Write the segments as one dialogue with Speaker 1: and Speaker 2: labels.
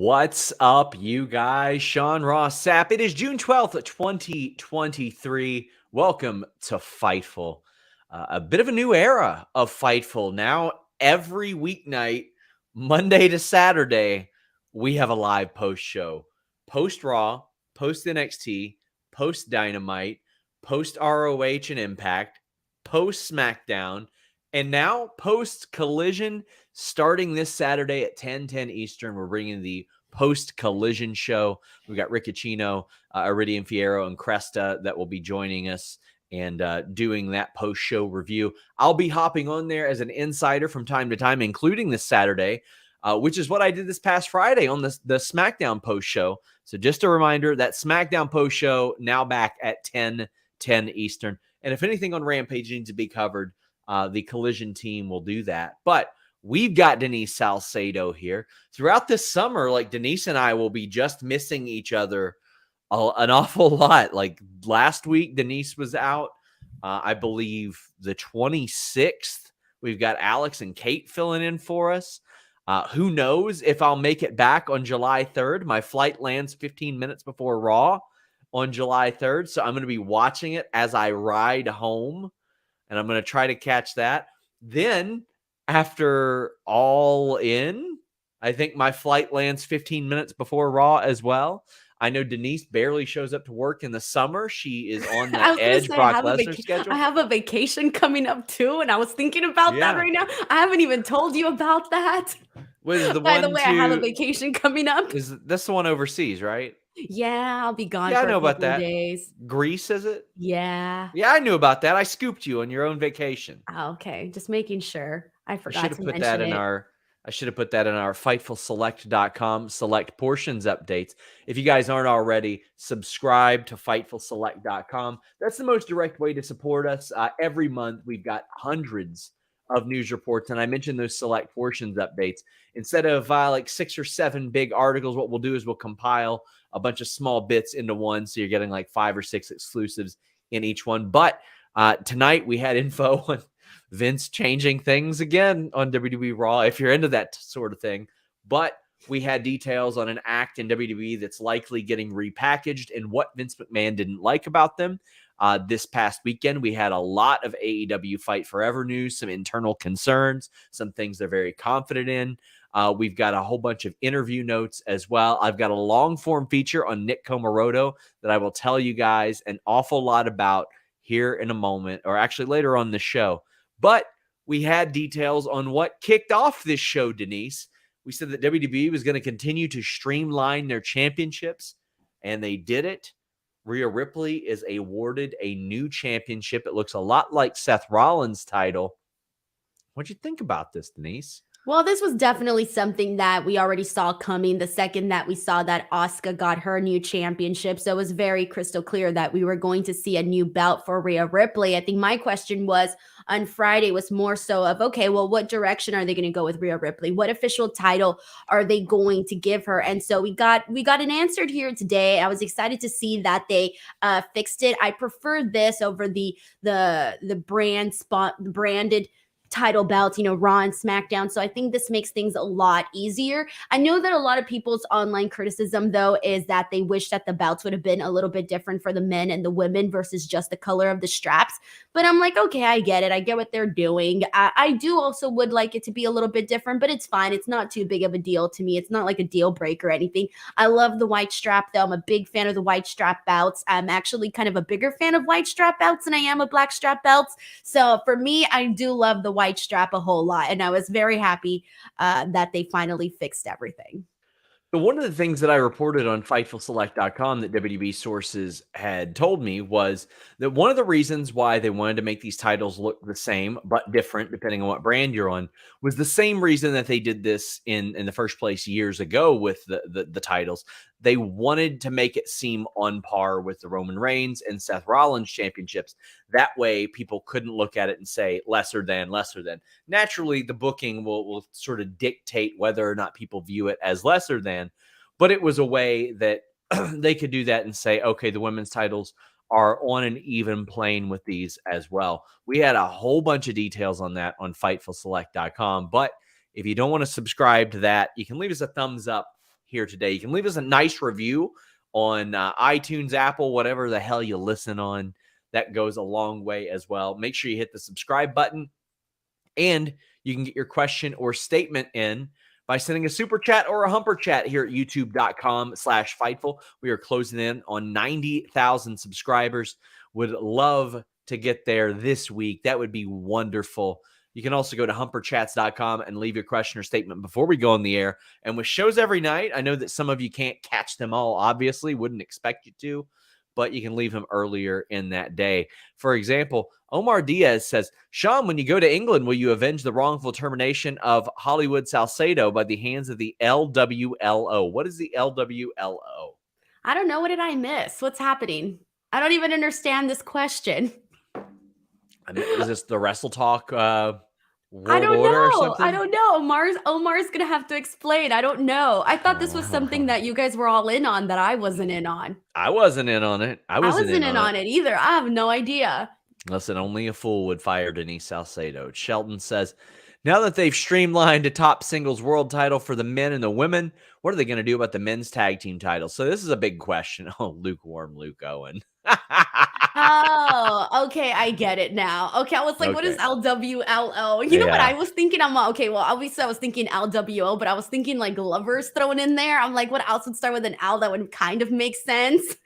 Speaker 1: What's up, you guys? Sean Ross Sapp. It is June 12th, 2023. Welcome to Fightful. A bit of a new era of Fightful. Now, every weeknight, Monday to Saturday, we have a live post show. Post Raw, post NXT, post Dynamite, post ROH and Impact, post SmackDown, and now post Collision. Starting this Saturday at 10:10 Eastern, we're bringing the post-Collision show. We've got Riccino, Iridian Fierro, and Cresta that will be joining us and doing that post-show review. I'll be hopping on there as an insider from time to time, including this Saturday, which is what I did this past Friday on the SmackDown post-show. So just a reminder, that SmackDown post-show now back at 10:10 Eastern. And if anything on Rampage needs to be covered, the Collision team will do that. But we've got Denise Salcedo here. Throughout this summer, like, Denise and I will be just missing each other an awful lot. Like, last week, Denise was out. I believe the 26th. We've got Alex and Kate filling in for us. Who knows if I'll make it back on July 3rd. My flight lands 15 minutes before Raw on July 3rd. So I'm going to be watching it as I ride home. And I'm going to try to catch that. Then, after All In, I think my flight lands 15 minutes before Raw as well. I know Denise barely shows up to work in the summer. She is on the Edge Brock Lesnar schedule.
Speaker 2: I have a vacation coming up too, and I was thinking about that right now. I haven't even told you about that. By the way, I have a vacation coming up.
Speaker 1: Is this the one overseas, right?
Speaker 2: Yeah, I'll be gone for a couple of days.
Speaker 1: Greece, is it?
Speaker 2: Yeah.
Speaker 1: Yeah, I knew about that. I scooped you on your own vacation.
Speaker 2: Oh, okay, just making sure. I forgot to mention
Speaker 1: I should have put that in our FightfulSelect.com select portions updates. If you guys aren't already, subscribe to FightfulSelect.com. That's the most direct way to support us. Every month, we've got hundreds of news reports, and I mentioned those select portions updates. Instead of like 6 or 7 big articles, what we'll do is we'll compile a bunch of small bits into one, so you're getting like 5 or 6 exclusives in each one. But tonight, we had info on Vince changing things again on WWE Raw, if you're into that sort of thing. But we had details on an act in WWE that's likely getting repackaged and what Vince McMahon didn't like about them. This past weekend, we had a lot of AEW Fight Forever news, some internal concerns, some things they're very confident in. We've got a whole bunch of interview notes as well. I've got a long-form feature on Nick Comoroto that I will tell you guys an awful lot about here in a moment, or actually later on the show. But we had details on what kicked off this show, Denise. We said that WWE was going to continue to streamline their championships, and they did it. Rhea Ripley is awarded a new championship. It looks a lot like Seth Rollins' title. What'd you think about this, Denise?
Speaker 2: Well, this was definitely something that we already saw coming the second that we saw that Asuka got her new championship. So it was very crystal clear that we were going to see a new belt for Rhea Ripley. I think my question was on Friday was more so of, okay, well, what direction are they going to go with Rhea Ripley? What official title are they going to give her? And so we got an answer here today. I was excited to see that they fixed it. I prefer this over the branded title belts, Raw and SmackDown. So I think this makes things a lot easier. I know that a lot of people's online criticism, though, is that they wish that the belts would have been a little bit different for the men and the women versus just the color of the straps. But I'm like, okay, I get it. I get what they're doing. I do also would like it to be a little bit different, but it's fine. It's not too big of a deal to me. It's not like a deal breaker or anything. I love the white strap, though. I'm a big fan of the white strap belts. I'm actually kind of a bigger fan of white strap belts than I am of black strap belts. So for me, I do love the white strap a whole lot, and I was very happy that they finally fixed everything.
Speaker 1: But one of the things that I reported on FightfulSelect.com that WWE sources had told me was that one of the reasons why they wanted to make these titles look the same but different, depending on what brand you're on, was the same reason that they did this in the first place years ago with the titles. They wanted to make it seem on par with the Roman Reigns and Seth Rollins championships. That way, people couldn't look at it and say lesser than. Naturally, the booking will sort of dictate whether or not people view it as lesser than. But it was a way that they could do that and say, okay, the women's titles are on an even plane with these as well. We had a whole bunch of details on that on FightfulSelect.com. But if you don't want to subscribe to that, you can leave us a thumbs up here today. You can leave us a nice review on iTunes, Apple, whatever the hell you listen on. That goes a long way as well. Make sure you hit the subscribe button, and you can get your question or statement in by sending a super chat or a humper chat here at youtube.com/Fightful. We are closing in on 90,000 subscribers. Would love to get there this week. That would be wonderful. You can also go to humperchats.com and leave your question or statement before we go on the air. And with shows every night, I know that some of you can't catch them all, obviously, wouldn't expect you to, but you can leave them earlier in that day. For example, Omar Diaz says, Sean, when you go to England, will you avenge the wrongful termination of Hollywood Salcedo by the hands of the LWLO? What is the LWLO?
Speaker 2: I don't know. What did I miss? What's happening? I don't even understand this question.
Speaker 1: I mean, is this the Wrestle Talk World
Speaker 2: I don't
Speaker 1: Order
Speaker 2: know.
Speaker 1: or something?
Speaker 2: I don't know. Omar's gonna have to explain. I don't know. I thought this was something that you guys were all in on that I wasn't in on.
Speaker 1: I wasn't in on it. I wasn't in on it
Speaker 2: either. I have no idea.
Speaker 1: Listen, only a fool would fire Denise Salcedo. Shelton says, now that they've streamlined a top singles world title for the men and the women, what are they going to do about the men's tag team titles? So this is a big question. Oh, lukewarm Luke Owen.
Speaker 2: Oh, okay. I get it now. Okay. I was like, what is LWLO? You know what I was thinking? I'm like, okay, well, obviously I was thinking LWO, but I was thinking like lovers thrown in there. I'm like, what else would start with an L that would kind of make sense?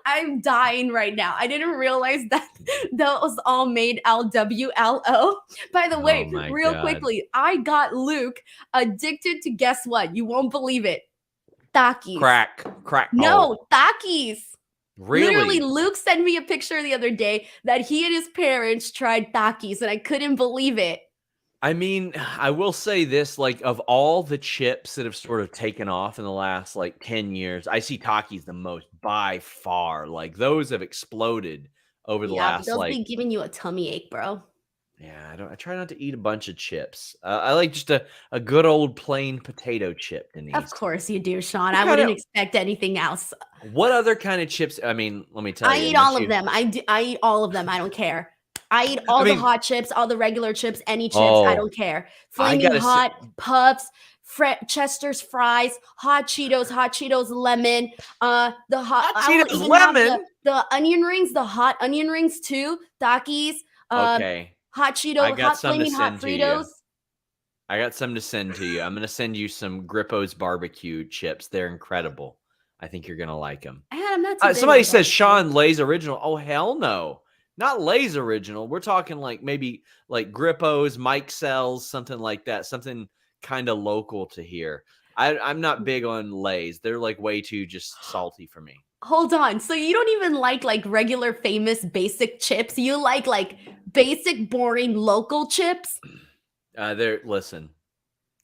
Speaker 2: I'm dying right now. I didn't realize that those all made LWLO. By the way, real quickly, I got Luke addicted to, guess what? You won't believe it. Takis.
Speaker 1: Crack.
Speaker 2: No, Takis.
Speaker 1: Really?
Speaker 2: Literally, Luke sent me a picture the other day that he and his parents tried Takis, and I couldn't believe it.
Speaker 1: I mean, I will say this, like, of all the chips that have sort of taken off in the last, like, 10 years, I see Takis the most by far. Like, those have exploded over the last,
Speaker 2: those be giving you a tummy ache, bro.
Speaker 1: Yeah, I try not to eat a bunch of chips. I like just a good old plain potato chip, Denise.
Speaker 2: Of course you do, Sean. I wouldn't expect anything else.
Speaker 1: What other kind of chips? I mean, let me tell you.
Speaker 2: I eat all of them. I eat all of them. I don't care. I eat all the hot chips, all the regular chips, any chips. I don't care. Flaming hot, Puffs, Chester's fries, hot Cheetos lemon, the hot
Speaker 1: Cheetos lemon,
Speaker 2: the onion rings, the hot onion rings too, Takis.
Speaker 1: Okay.
Speaker 2: Hot Cheetos, hot flaming hot Fritos.
Speaker 1: I got some to send to you. I'm going to send you some Grippo's barbecue chips. They're incredible. I think you're going to like them.
Speaker 2: I'm not
Speaker 1: somebody says Sean Lay's original. Oh, hell no. Not Lay's original. We're talking like maybe like Grippo's, Mike Sells, something like that. Something kind of local to here. I'm not big on Lay's. They're like way too just salty for me.
Speaker 2: Hold on. So you don't even like regular famous basic chips? You like basic boring local chips?
Speaker 1: Listen.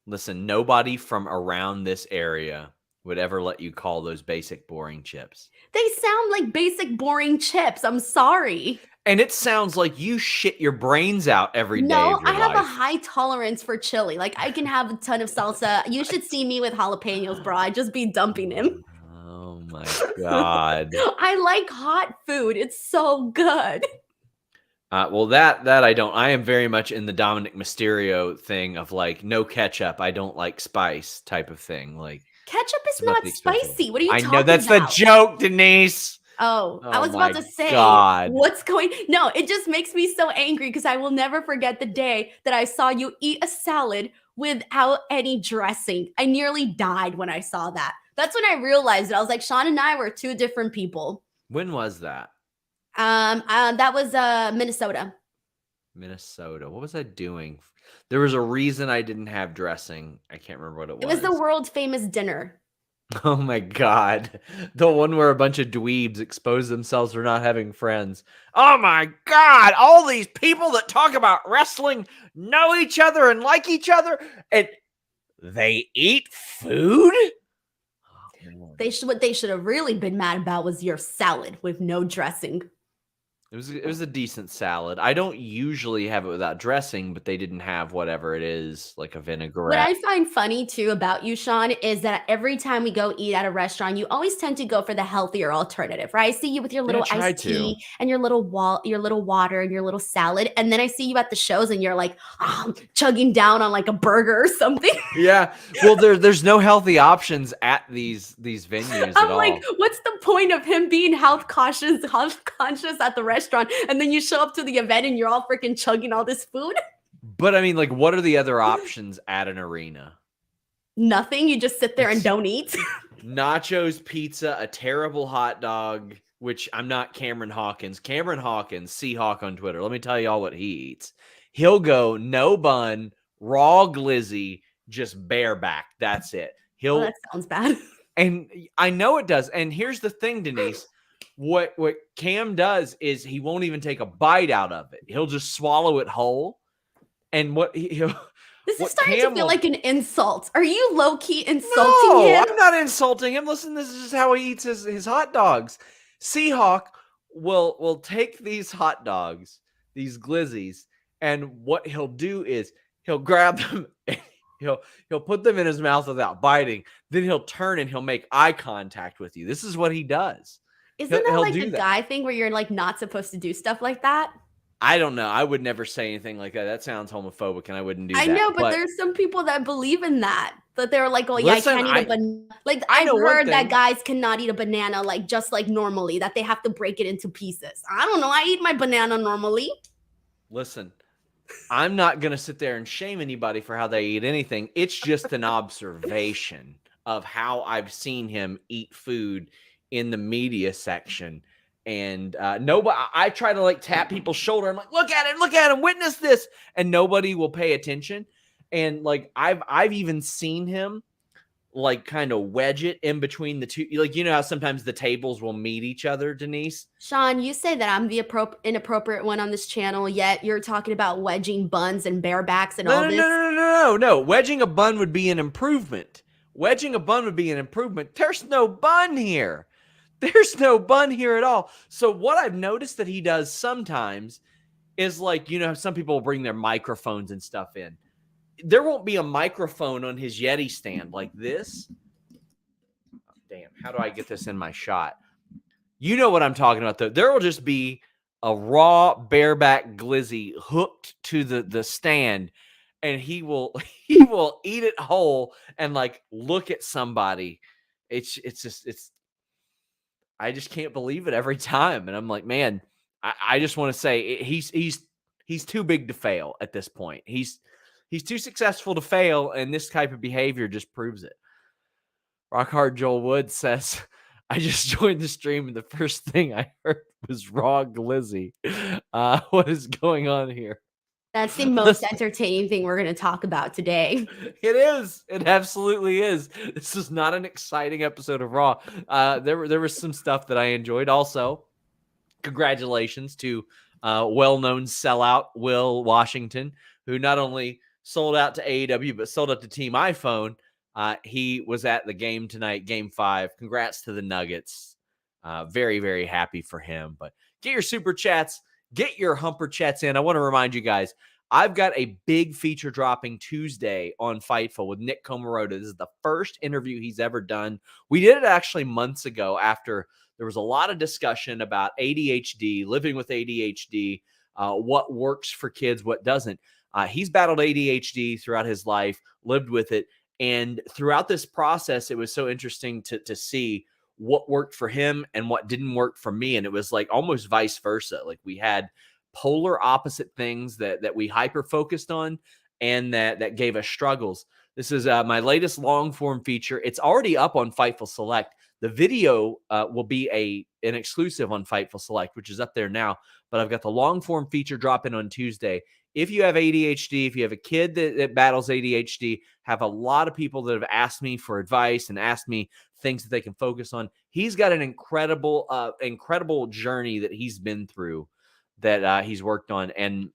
Speaker 1: Nobody from around this area would ever let you call those basic boring chips.
Speaker 2: They sound like basic boring chips. I'm sorry.
Speaker 1: And it sounds like you shit your brains out every day.
Speaker 2: No, I have a high tolerance for chili. Like I can have a ton of salsa. You should see me with jalapenos, bro. I'd just be dumping him.
Speaker 1: Oh my God.
Speaker 2: I like hot food. It's so good.
Speaker 1: Well, that I don't. I am very much in the Dominic Mysterio thing of like no ketchup. I don't like spice type of thing. Like
Speaker 2: ketchup is not spicy. What are you talking about?
Speaker 1: I know that's the joke, Denise.
Speaker 2: Oh, I was about to say, what's going? No, it just makes me so angry because I will never forget the day that I saw you eat a salad without any dressing. I nearly died when I saw that. That's when I realized it. I was like, Sean and I were two different people.
Speaker 1: When was that?
Speaker 2: That was Minnesota.
Speaker 1: Minnesota. What was I doing? There was a reason I didn't have dressing. I can't remember what it was.
Speaker 2: It was the world famous dinner.
Speaker 1: Oh my God. The one where a bunch of dweebs expose themselves for not having friends. Oh my God. All these people that talk about wrestling know each other and like each other, and they eat food?
Speaker 2: What they should have really been mad about was your salad with no dressing.
Speaker 1: It was a decent salad. I don't usually have it without dressing, but they didn't have whatever it is, like a
Speaker 2: What
Speaker 1: vinaigrette.
Speaker 2: I find funny too about you, Sean, is that every time we go eat at a restaurant, you always tend to go for the healthier alternative, right? I see you with your
Speaker 1: Yeah, I
Speaker 2: little
Speaker 1: tried
Speaker 2: iced
Speaker 1: to.
Speaker 2: tea and your little water and your little salad, and then I see you at the shows and you're like chugging down on like a burger or something.
Speaker 1: Yeah. Well, there's no healthy options at these venues at
Speaker 2: I'm like,
Speaker 1: all.
Speaker 2: what's the point of him being health conscious at the restaurant, and then you show up to the event and you're all freaking chugging all this food?
Speaker 1: But I mean, like, what are the other options at an arena?
Speaker 2: Nothing. You just sit there and
Speaker 1: It's
Speaker 2: don't eat.
Speaker 1: nachos, pizza, a terrible hot dog, which I'm not Cameron Hawkins. Cameron Hawkins, Seahawk on Twitter. Let me tell y'all what he eats. He'll go no bun, raw glizzy, just bareback. That's it.
Speaker 2: Oh,
Speaker 1: He'll
Speaker 2: that sounds bad.
Speaker 1: And I know it does. And here's the thing, Denise. What Cam does is he won't even take a bite out of it. He'll just swallow it whole. And he'll
Speaker 2: This is
Speaker 1: what
Speaker 2: starting to
Speaker 1: Cam
Speaker 2: feel
Speaker 1: will
Speaker 2: like an insult. Are you low key insulting
Speaker 1: No,
Speaker 2: him?
Speaker 1: I'm not insulting him. Listen, this is just how he eats his hot dogs. Seahawk will take these hot dogs, these glizzies, and what he'll do is he'll grab them and he'll put them in his mouth without biting. Then he'll turn and he'll make eye contact with you. This is what he does.
Speaker 2: Isn't that
Speaker 1: He'll
Speaker 2: like
Speaker 1: do
Speaker 2: a
Speaker 1: that.
Speaker 2: guy thing where you're like not supposed to do stuff like that?
Speaker 1: I don't know. I would never say anything like that. That sounds homophobic, and I wouldn't do
Speaker 2: I
Speaker 1: that.
Speaker 2: know, but there's some people that believe in that. That they're like, oh yeah,
Speaker 1: Listen,
Speaker 2: I can't eat a banana. Like
Speaker 1: I
Speaker 2: I've
Speaker 1: know one
Speaker 2: heard that
Speaker 1: thing.
Speaker 2: guys cannot eat a banana like just like normally, that they have to break it into pieces. I don't know. I eat my banana normally.
Speaker 1: Listen, I'm not going to sit there and shame anybody for how they eat anything. It's just an observation of how I've seen him eat food in the media section. And nobody, I try to like tap people's shoulder. I'm like, look at him, witness this. And nobody will pay attention. And like, I've even seen him like kind of wedge it in between the two. Like, you know how sometimes the tables will meet each other, Denise?
Speaker 2: Sean, you say that I'm the inappropriate one on this channel, yet you're talking about wedging buns and barebacks and all this.
Speaker 1: No. Wedging a bun would be an improvement. Wedging a bun would be an improvement. There's no bun here. There's no bun here at all. So what I've noticed that he does sometimes is like, you know, some people will bring their microphones and stuff in. There won't be a microphone on his Yeti stand like this. Oh, damn, how do I get this in my shot? You know what I'm talking about, though. There will just be a raw bareback glizzy hooked to the stand, and he will eat it whole and like look at somebody. It's I just can't believe it every time. And I'm like, man, I just want to say he's too big to fail at this point. He's too successful to fail, and this type of behavior just proves it. Rockhard Joel Wood says, I just joined the stream, and the first thing I heard was raw glizzy. What is going on here?
Speaker 2: That's the most entertaining thing we're going to talk about today.
Speaker 1: It is. It absolutely is. This is not an exciting episode of Raw. There was some stuff that I enjoyed. Also, congratulations to well-known sellout Will Washington, who not only sold out to AEW, but sold out to Team iPhone. He was at the game tonight, Game 5. Congrats to the Nuggets. Very, very happy for him. But get your super chats. Get your humper chats in. I want to remind you guys, I've got a big feature dropping Tuesday on Fightful with Nick Comoroto. This is the first interview he's ever done. We did it actually months ago after there was a lot of discussion about ADHD, living with ADHD, what works for kids, what doesn't. He's battled ADHD throughout his life, lived with it. And throughout this process, it was so interesting to see what worked for him and what didn't work for me. And it was like almost vice versa. Like we had polar opposite things that we hyper focused on and that gave us struggles. This is my latest long form feature. It's already up on Fightful Select. The video will be an exclusive on Fightful Select, which is up there now. But I've got the long form feature dropping on Tuesday. If you have ADHD, if you have a kid that battles ADHD, have a lot of people that have asked me for advice and asked me things that they can focus on. He's got an incredible journey that he's been through that he's worked on. And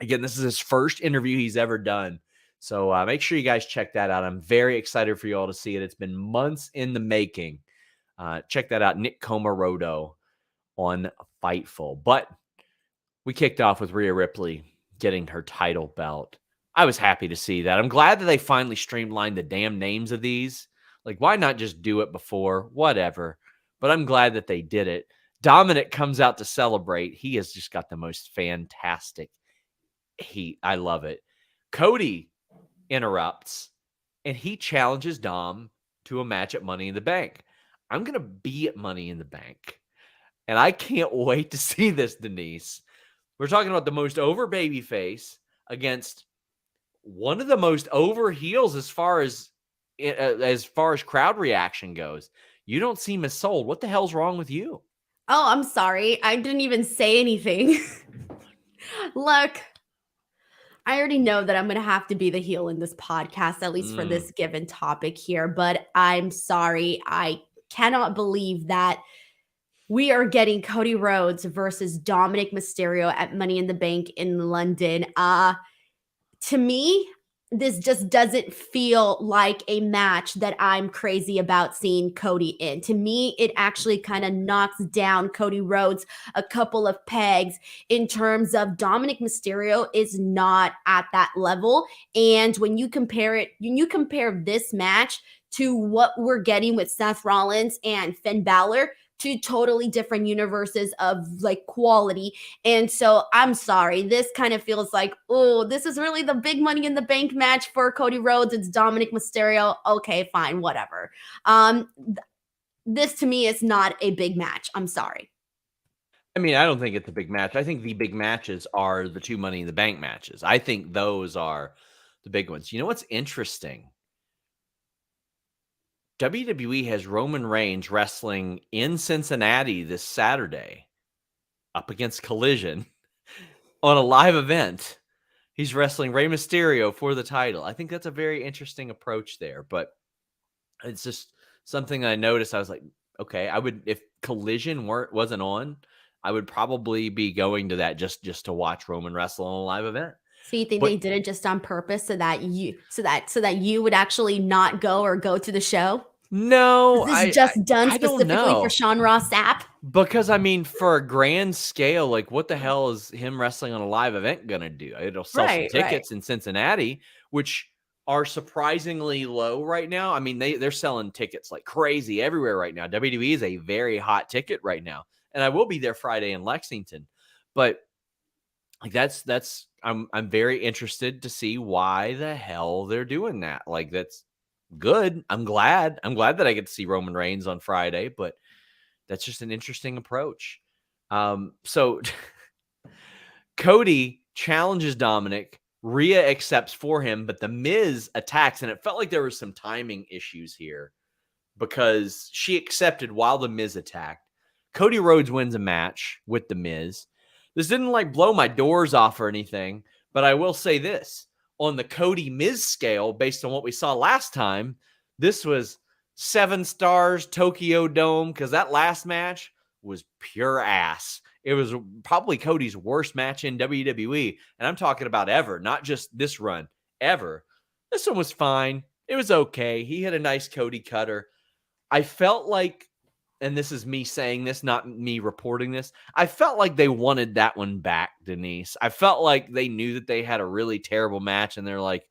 Speaker 1: again, this is his first interview he's ever done. So make sure you guys check that out. I'm very excited for you all to see it. It's been months in the making. Check that out. Nick Comoroto on Fightful. But we kicked off with Rhea Ripley getting her title belt. I was happy to see that. I'm glad that they finally streamlined the damn names of these. Like, why not just do it before? Whatever. But I'm glad that they did it. Dominic comes out to celebrate. He has just got the most fantastic heat. I love it. Cody interrupts, and he challenges Dom to a match at Money in the Bank. I'm going to be at Money in the Bank. And I can't wait to see this, Denise. We're talking about the most over babyface against one of the most over heels as far as crowd reaction goes. You don't seem as sold. What the hell's wrong with you?
Speaker 2: Oh, I'm sorry. I didn't even say anything. Look, I already know that I'm going to have to be the heel in this podcast, at least for this given topic here. But I'm sorry. I cannot believe that we are getting Cody Rhodes versus Dominik Mysterio at Money in the Bank in London. To me, this just doesn't feel like a match that I'm crazy about seeing Cody in. To me, it actually kind of knocks down Cody Rhodes a couple of pegs in terms of Dominik Mysterio is not at that level. And when you compare this match to what we're getting with Seth Rollins and Finn Balor, two totally different universes of like quality. And so I'm sorry, this kind of feels like, oh, this is really the big Money in the Bank match for Cody Rhodes. It's Dominik Mysterio. Okay, fine, whatever. This to me is not a big match. I'm sorry.
Speaker 1: I mean, I don't think it's a big match. I think the big matches are the two Money in the Bank matches. I think those are the big ones. You know what's interesting? WWE has Roman Reigns wrestling in Cincinnati this Saturday up against Collision on a live event. He's wrestling Rey Mysterio for the title. I think that's a very interesting approach there, but it's just something I noticed. I was like, okay, I would, if Collision wasn't on, I would probably be going to that just to watch Roman wrestle on a live event.
Speaker 2: So you think they did it just on purpose so that you would actually not go or go to the show?
Speaker 1: No,
Speaker 2: Is this just done
Speaker 1: I don't
Speaker 2: specifically
Speaker 1: know.
Speaker 2: for Sean Ross Sapp?
Speaker 1: Because I mean, for a grand scale, like what the hell is him wrestling on a live event gonna do? It'll sell some tickets in Cincinnati, which are surprisingly low right now. I mean, they're selling tickets like crazy everywhere right now. WWE is a very hot ticket right now, and I will be there Friday in Lexington. But like that's I'm very interested to see why the hell they're doing that. Like that's good. I'm glad that I get to see Roman Reigns on Friday, but that's just an interesting approach. So Cody challenges Dominic. Rhea accepts for him, but The Miz attacks, and it felt like there were some timing issues here because she accepted while The Miz attacked. Cody Rhodes wins a match with The Miz. This didn't like blow my doors off or anything, but I will say this. On the Cody Miz scale, based on what we saw last time, this was 7 stars, Tokyo Dome, because that last match was pure ass. It was probably Cody's worst match in WWE, and I'm talking about ever, not just this run, ever. This one was fine. It was okay. He had a nice Cody cutter. I felt like, and this is me saying this, not me reporting this, I felt like they wanted that one back, Denise. I felt like they knew that they had a really terrible match, and they're like,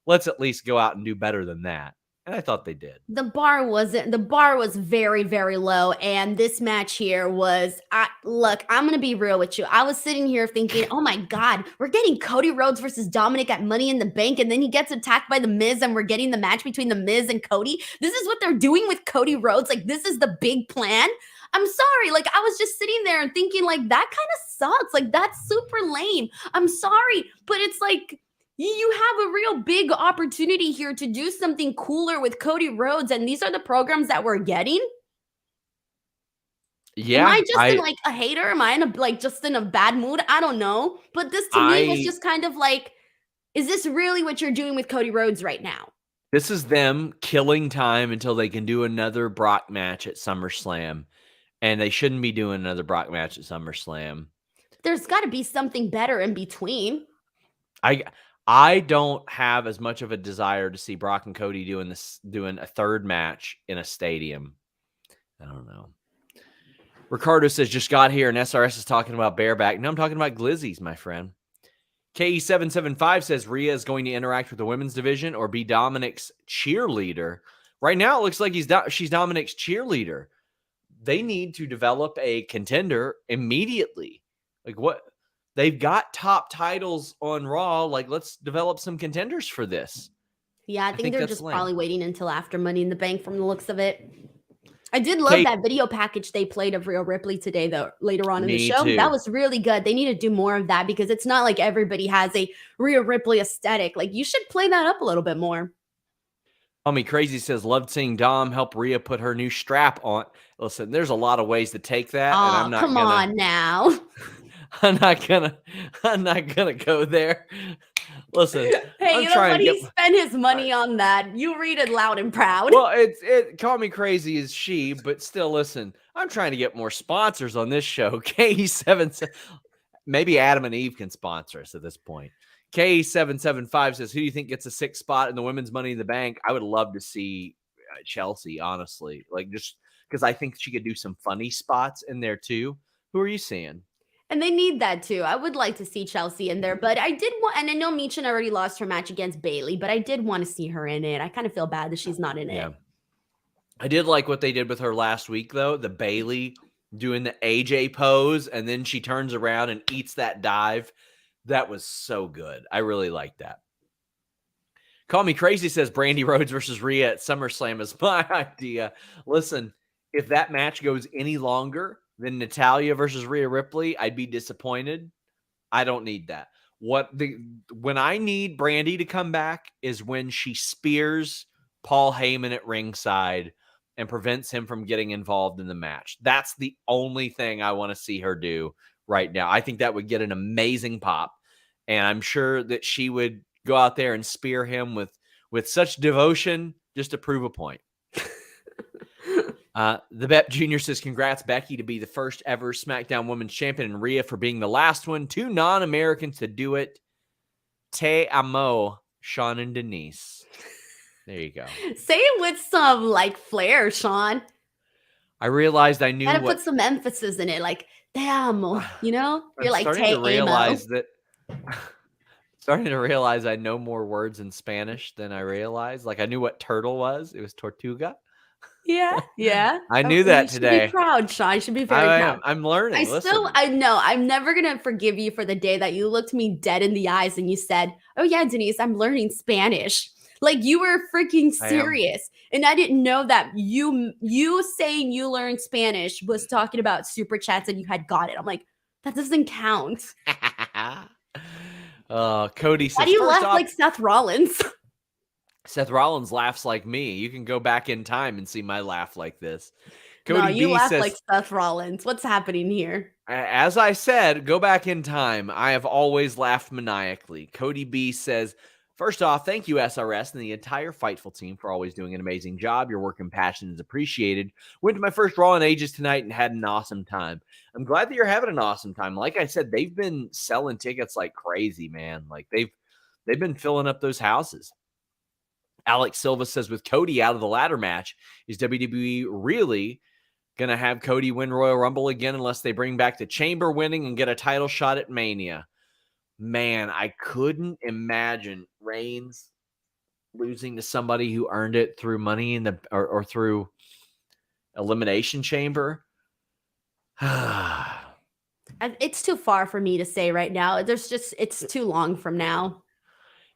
Speaker 1: let's at least go out and do better than that. And I thought they did.
Speaker 2: The bar was very, very low. And this match here was, look, I'm going to be real with you. I was sitting here thinking, oh my God, we're getting Cody Rhodes versus Dominic at Money in the Bank. And then he gets attacked by The Miz and we're getting the match between The Miz and Cody. This is what they're doing with Cody Rhodes. Like, this is the big plan. I'm sorry. Like, I was just sitting there and thinking, like, that kind of sucks. Like, that's super lame. I'm sorry. But it's like, you have a real big opportunity here to do something cooler with Cody Rhodes, and these are the programs that we're getting.
Speaker 1: Yeah.
Speaker 2: Am I just in like a hater? Am I in just in a bad mood? I don't know. But this to me was just kind of like, is this really what you're doing with Cody Rhodes right now?
Speaker 1: This is them killing time until they can do another Brock match at SummerSlam. And they shouldn't be doing another Brock match at SummerSlam.
Speaker 2: There's got to be something better in between.
Speaker 1: I don't have as much of a desire to see Brock and Cody doing a third match in a stadium. I don't know. Ricardo says, just got here and SRS is talking about bareback. No, I'm talking about glizzies, my friend. KE775 says Rhea is going to interact with the women's division or be Dominic's cheerleader. Right now, it looks like she's Dominic's cheerleader. They need to develop a contender immediately. Like what? They've got top titles on Raw. Like, let's develop some contenders for this.
Speaker 2: Yeah, I think they're just probably waiting until after Money in the Bank from the looks of it. I did love that video package they played of Rhea Ripley today, though, later on in the show.
Speaker 1: Too.
Speaker 2: That was really good. They need to do more of that because it's not like everybody has a Rhea Ripley aesthetic. Like, you should play that up a little bit more.
Speaker 1: Homie Crazy says, loved seeing Dom help Rhea put her new strap on. Listen, there's a lot of ways to take that.
Speaker 2: Oh,
Speaker 1: and I'm not
Speaker 2: come on now.
Speaker 1: I'm not gonna go there. Listen,
Speaker 2: hey, you know what? He spent his money on that. You read it loud and proud.
Speaker 1: Well, call me crazy as she, but still, listen. I'm trying to get more sponsors on this show. KE7, maybe Adam and Eve can sponsor us at this point. KE775 says, who do you think gets a 6th spot in the women's Money in the Bank? I would love to see Chelsea, honestly, like just because I think she could do some funny spots in there too. Who are you seeing?
Speaker 2: And they need that too. I would like to see Chelsea in there, but I did want, and I know Michin already lost her match against Bayley, but I did want to see her in it. I kind of feel bad that she's not in it.
Speaker 1: I did like what they did with her last week, though. The Bayley doing the AJ pose, and then she turns around and eats that dive. That was so good. I really liked that. Call Me Crazy says Brandy Rhodes versus Rhea at SummerSlam is my idea. Listen, if that match goes any longer than Natalya versus Rhea Ripley, I'd be disappointed. I don't need that. When I need Brandy to come back is when she spears Paul Heyman at ringside and prevents him from getting involved in the match. That's the only thing I want to see her do right now. I think that would get an amazing pop, and I'm sure that she would go out there and spear him with such devotion just to prove a point. The Bet Jr. says, congrats, Becky, to be the first ever SmackDown Women's Champion, and Rhea for being the last one. 2 non-Americans to do it. Te amo, Sean and Denise. There you go.
Speaker 2: Say it with some, like, flair, Sean.
Speaker 1: I realized I knew
Speaker 2: Gotta put some emphasis in it, like, te amo, you know? You're like,
Speaker 1: te amo. Starting to realize I know more words in Spanish than I realized. Like, I knew what turtle was. It was tortuga.
Speaker 2: Yeah.
Speaker 1: I knew that today.
Speaker 2: You should be proud, Sean. You should be very proud.
Speaker 1: I'm learning.
Speaker 2: I know. I'm never going to forgive you for the day that you looked me dead in the eyes and you said, oh, yeah, Denise, I'm learning Spanish. Like, you were freaking serious. And I didn't know that you saying you learned Spanish was talking about super chats and you had got it. I'm like, that doesn't count.
Speaker 1: Cody says,
Speaker 2: why do you laugh like Seth Rollins?
Speaker 1: Seth Rollins laughs like me. You can go back in time and see my laugh like this. Cody
Speaker 2: no, you
Speaker 1: B
Speaker 2: laugh
Speaker 1: says,
Speaker 2: like Seth Rollins. What's happening here?
Speaker 1: As I said, go back in time. I have always laughed maniacally. Cody B says, first off, thank you, SRS, and the entire Fightful team for always doing an amazing job. Your work and passion is appreciated. Went to my first Raw in ages tonight and had an awesome time. I'm glad that you're having an awesome time. Like I said, they've been selling tickets like crazy, man. Like they've been filling up those houses. Alex Silva says, with Cody out of the ladder match, is WWE really going to have Cody win Royal Rumble again unless they bring back the Chamber winning and get a title shot at Mania? Man, I couldn't imagine Reigns losing to somebody who earned it through money in the or through Elimination Chamber.
Speaker 2: It's too far for me to say right now. It's too long from now.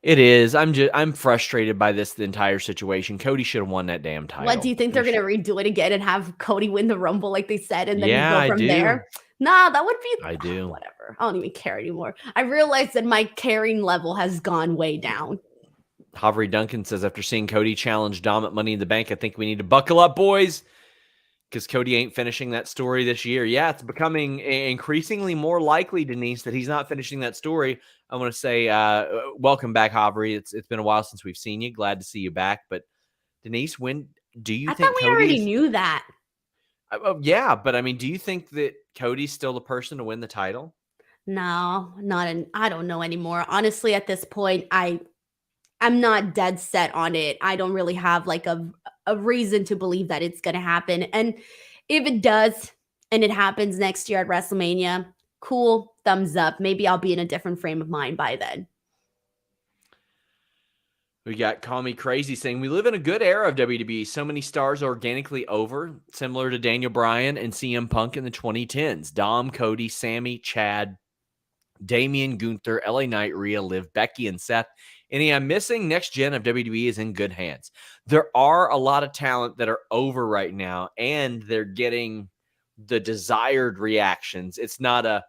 Speaker 1: It is. I'm frustrated by the entire situation. Cody should have won that damn title.
Speaker 2: What do you think they're going to redo it again and have Cody win the Rumble like they said and then go from there? Nah, that would be
Speaker 1: I do.
Speaker 2: Whatever. I don't even care anymore. I realized that my caring level has gone way down.
Speaker 1: Havri Duncan says, after seeing Cody challenge Dom at Money in the Bank, I think we need to buckle up, boys, because Cody ain't finishing that story this year. Yeah, it's becoming increasingly more likely, Denise, that he's not finishing that story. I want to say welcome back, Havri. It's been a while since we've seen you. Glad to see you back. But Denise, when do you think
Speaker 2: I thought we already knew that.
Speaker 1: Yeah, but I mean, do you think that Cody's still the person to win the title?
Speaker 2: No, I don't know anymore. Honestly, at this point, I'm not dead set on it. I don't really have like a reason to believe that it's going to happen. And if it does, and it happens next year at WrestleMania, cool, thumbs up. Maybe I'll be in a different frame of mind by then.
Speaker 1: We got Call Me Crazy saying, we live in a good era of WWE. So many stars organically over, similar to Daniel Bryan and CM Punk in the 2010s. Dom, Cody, Sammy, Chad, Damien, Gunther, LA Knight, Rhea, Liv, Becky, and Seth. Any I'm missing? Next gen of WWE is in good hands. There are a lot of talent that are over right now, and they're getting the desired reactions. It's not a,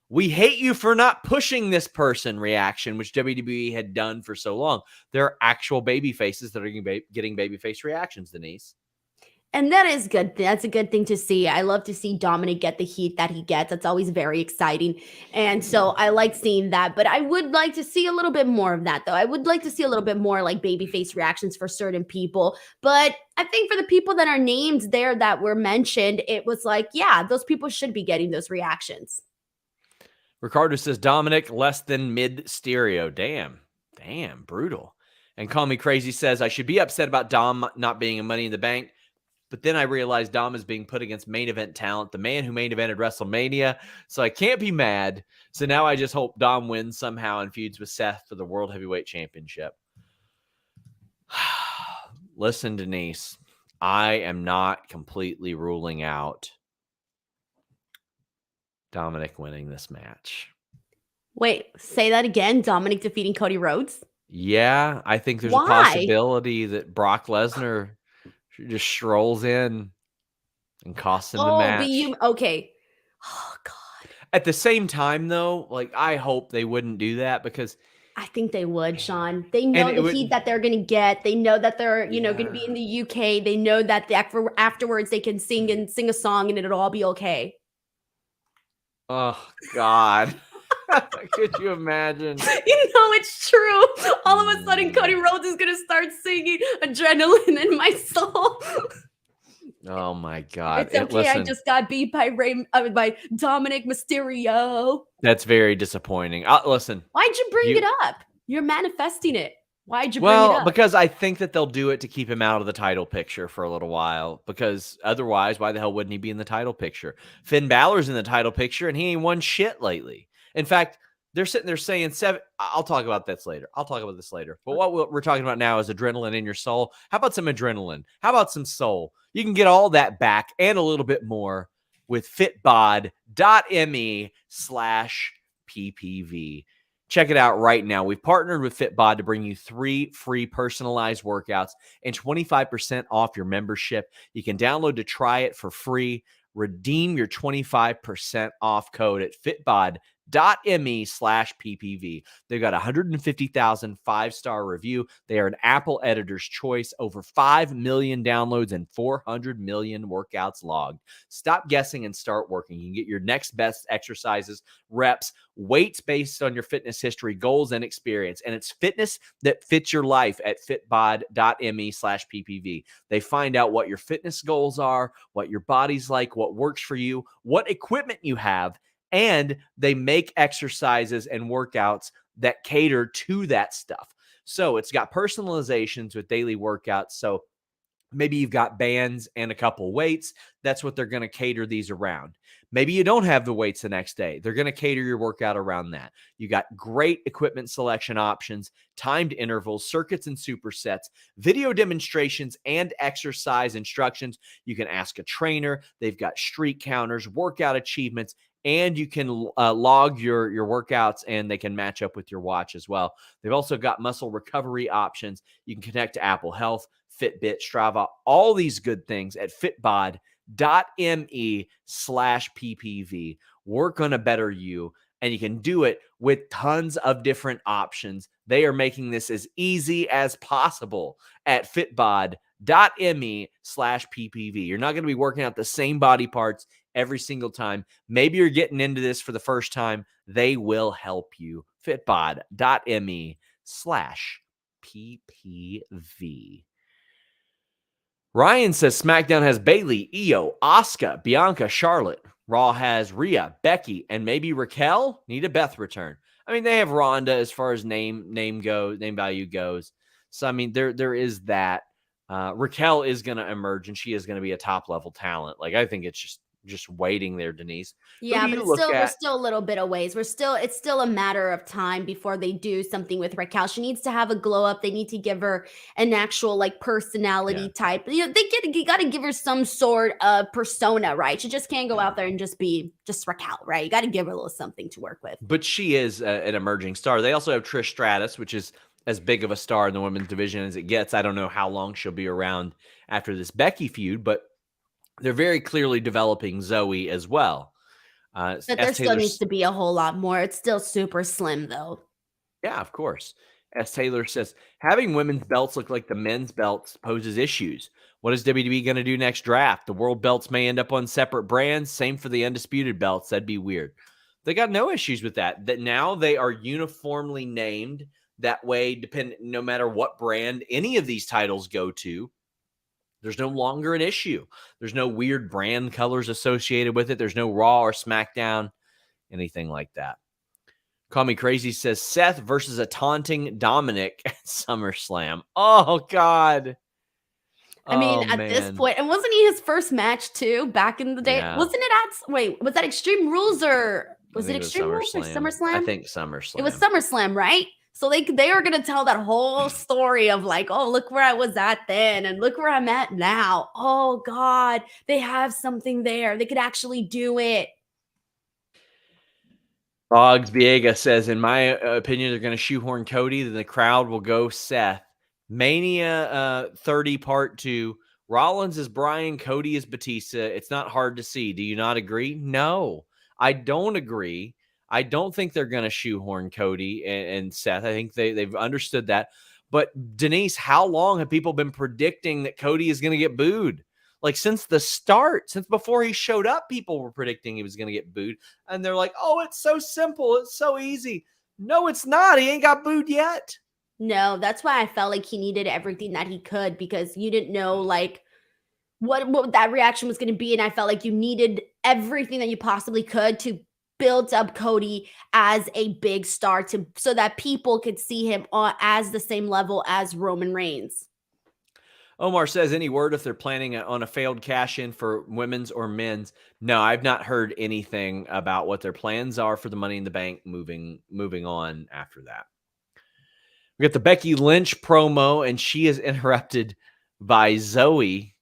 Speaker 1: we hate you for not pushing this person reaction, which WWE had done for so long. There are actual baby faces that are getting babyface reactions, Denise.
Speaker 2: And that is good. That's a good thing to see. I love to see Dominic get the heat that he gets. That's always very exciting. And so I like seeing that. But I would like to see a little bit more of that, though. I would like to see a little bit more like babyface reactions for certain people. But I think for the people that are named there that were mentioned, it was like, yeah, those people should be getting those reactions.
Speaker 1: Ricardo says Dominic less than Mysterio. Damn, brutal. And Call Me Crazy says, I should be upset about Dom not being in Money in the Bank. But then I realized Dom is being put against main event talent, the man who main evented WrestleMania. So I can't be mad. So now I just hope Dom wins somehow and feuds with Seth for the World Heavyweight Championship. Listen, Denise, I am not completely ruling out Dominic winning this match.
Speaker 2: Wait, say that again. Dominic defeating Cody Rhodes?
Speaker 1: Yeah, I think there's a possibility that Brock Lesnar just strolls in and costs him the match.
Speaker 2: Okay. Oh, God.
Speaker 1: At the same time, though, like, I hope they wouldn't do that because
Speaker 2: I think they would, Sean. They know the heat that they're going to get. They know that they're, going to be in the UK. They know that afterwards they can sing a song and it'll all be okay.
Speaker 1: Oh, God. Could you imagine?
Speaker 2: It's true. All of a sudden, Cody Rhodes is going to start singing Adrenaline in My Soul.
Speaker 1: Oh, my God.
Speaker 2: It's okay. I just got beat by Dominic Mysterio.
Speaker 1: That's very disappointing. Listen.
Speaker 2: Why'd you bring it up? You're manifesting it. Why'd you bring it up?
Speaker 1: Well, because I think that they'll do it to keep him out of the title picture for a little while. Because otherwise, why the hell wouldn't he be in the title picture? Finn Balor's in the title picture, and he ain't won shit lately. In fact, they're sitting there saying seven. I'll talk about this later. But what we're talking about now is adrenaline in your soul. How about some adrenaline? How about some soul? You can get all that back and a little bit more with fitbod.me/PPV. Check it out right now. We've partnered with Fitbod to bring you 3 free personalized workouts and 25% off your membership. You can download to try it for free. Redeem your 25% off code at fitbod.me/PPV. They've got 150,000 5-star review. They are an Apple editor's choice, over 5 million downloads and 400 million workouts logged. Stop guessing and start working. You can get your next best exercises, reps, weights based on your fitness history, goals, and experience. And it's fitness that fits your life at fitbod.me/PPV. They find out what your fitness goals are, what your body's like, what works for you, what equipment you have, and they make exercises and workouts that cater to that stuff. So it's got personalizations with daily workouts. So maybe you've got bands and a couple weights. That's what they're going to cater these around. Maybe you don't have the weights the next day. They're going to cater your workout around that. You got great equipment selection options, timed intervals, circuits and supersets, video demonstrations, and exercise instructions. You can ask a trainer. They've got streak counters, workout achievements, and you can log your workouts, and they can match up with your watch as well. They've also got muscle recovery options. You can connect to Apple Health, Fitbit, Strava, all these good things at fitbod.me/PPV. Work on a better you, and you can do it with tons of different options. They are making this as easy as possible at fitbod.me/PPV. You're not going to be working out the same body parts every single time. Maybe you're getting into this for the first time. They will help you. fitbod.me/PPV. Ryan says SmackDown has Bayley, Io, Asuka, Bianca, Charlotte. Raw has Rhea, Becky, and maybe Raquel. Need a Beth return. I mean, they have Ronda as far as name value goes. So I mean, there is that. Raquel is going to emerge, and she is going to be a top level talent. Like, I think it's just just waiting there, Denise. Who
Speaker 2: Yeah,
Speaker 1: do
Speaker 2: but
Speaker 1: you
Speaker 2: it's
Speaker 1: look
Speaker 2: still we're
Speaker 1: at?
Speaker 2: still a little bit of ways. It's still a matter of time before they do something with Raquel. She needs to have a glow up. They need to give her an actual like personality type. You got to give her some sort of persona, right? She just can't go out there and just be just Raquel, right? You got to give her a little something to work with.
Speaker 1: But she is an emerging star. They also have Trish Stratus, which is as big of a star in the women's division as it gets. I don't know how long she'll be around after this Becky feud, but they're very clearly developing Zoe as well.
Speaker 2: But
Speaker 1: S.
Speaker 2: there still
Speaker 1: Taylor,
Speaker 2: needs to be a whole lot more. It's still super slim though.
Speaker 1: yeah, of course. S. Taylor says having women's belts look like the men's belts poses issues. What is WWE going to do next draft? The world belts may end up on separate brands. Same for the undisputed belts. That'd be weird. They got no issues with that. That now they are uniformly named that way, no matter what brand any of these titles go to. There's no longer an issue. There's no weird brand colors associated with it. There's no Raw or SmackDown, anything like that. Call Me Crazy says Seth versus a taunting Dominic at SummerSlam. Oh, God.
Speaker 2: I mean,
Speaker 1: Oh,
Speaker 2: at this
Speaker 1: man.
Speaker 2: point, and wasn't he his first match too back in the day?
Speaker 1: Yeah.
Speaker 2: Wasn't it was that Extreme Rules or
Speaker 1: I
Speaker 2: was it
Speaker 1: think it was
Speaker 2: Extreme Rules or
Speaker 1: SummerSlam.
Speaker 2: SummerSlam?
Speaker 1: I think SummerSlam.
Speaker 2: It was SummerSlam, right? So they are gonna tell that whole story of like, oh, look where I was at then, and look where I'm at now. Oh God, they have something there. They could actually do it.
Speaker 1: Boggs Viega says, in my opinion, they're going to shoehorn Cody. Then the crowd will go Seth. Mania 30 Part 2. Rollins is Bryan. Cody is Batista. It's not hard to see. Do you not agree? No, I don't agree. I don't think they're going to shoehorn Cody and Seth. I think they've understood that. But Denise, how long have people been predicting that Cody is going to get booed? Like since the start, since before he showed up, people were predicting he was going to get booed. And they're like, oh, it's so simple. It's so easy. No, it's not. He ain't got booed yet.
Speaker 2: No, that's why I felt like he needed everything that he could because you didn't know like what that reaction was going to be. And I felt like you needed everything that you possibly could to build up Cody as a big star so that people could see him as the same level as Roman Reigns.
Speaker 1: Omar says, any word if they're planning on a failed cash-in for women's or men's? No, I've not heard anything about what their plans are for the Money in the Bank moving on after that. We got the Becky Lynch promo, and she is interrupted by Zoe.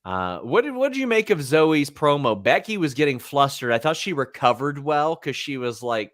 Speaker 1: What did you make of Zoe's promo? Becky was getting flustered. I thought she recovered well because she was like,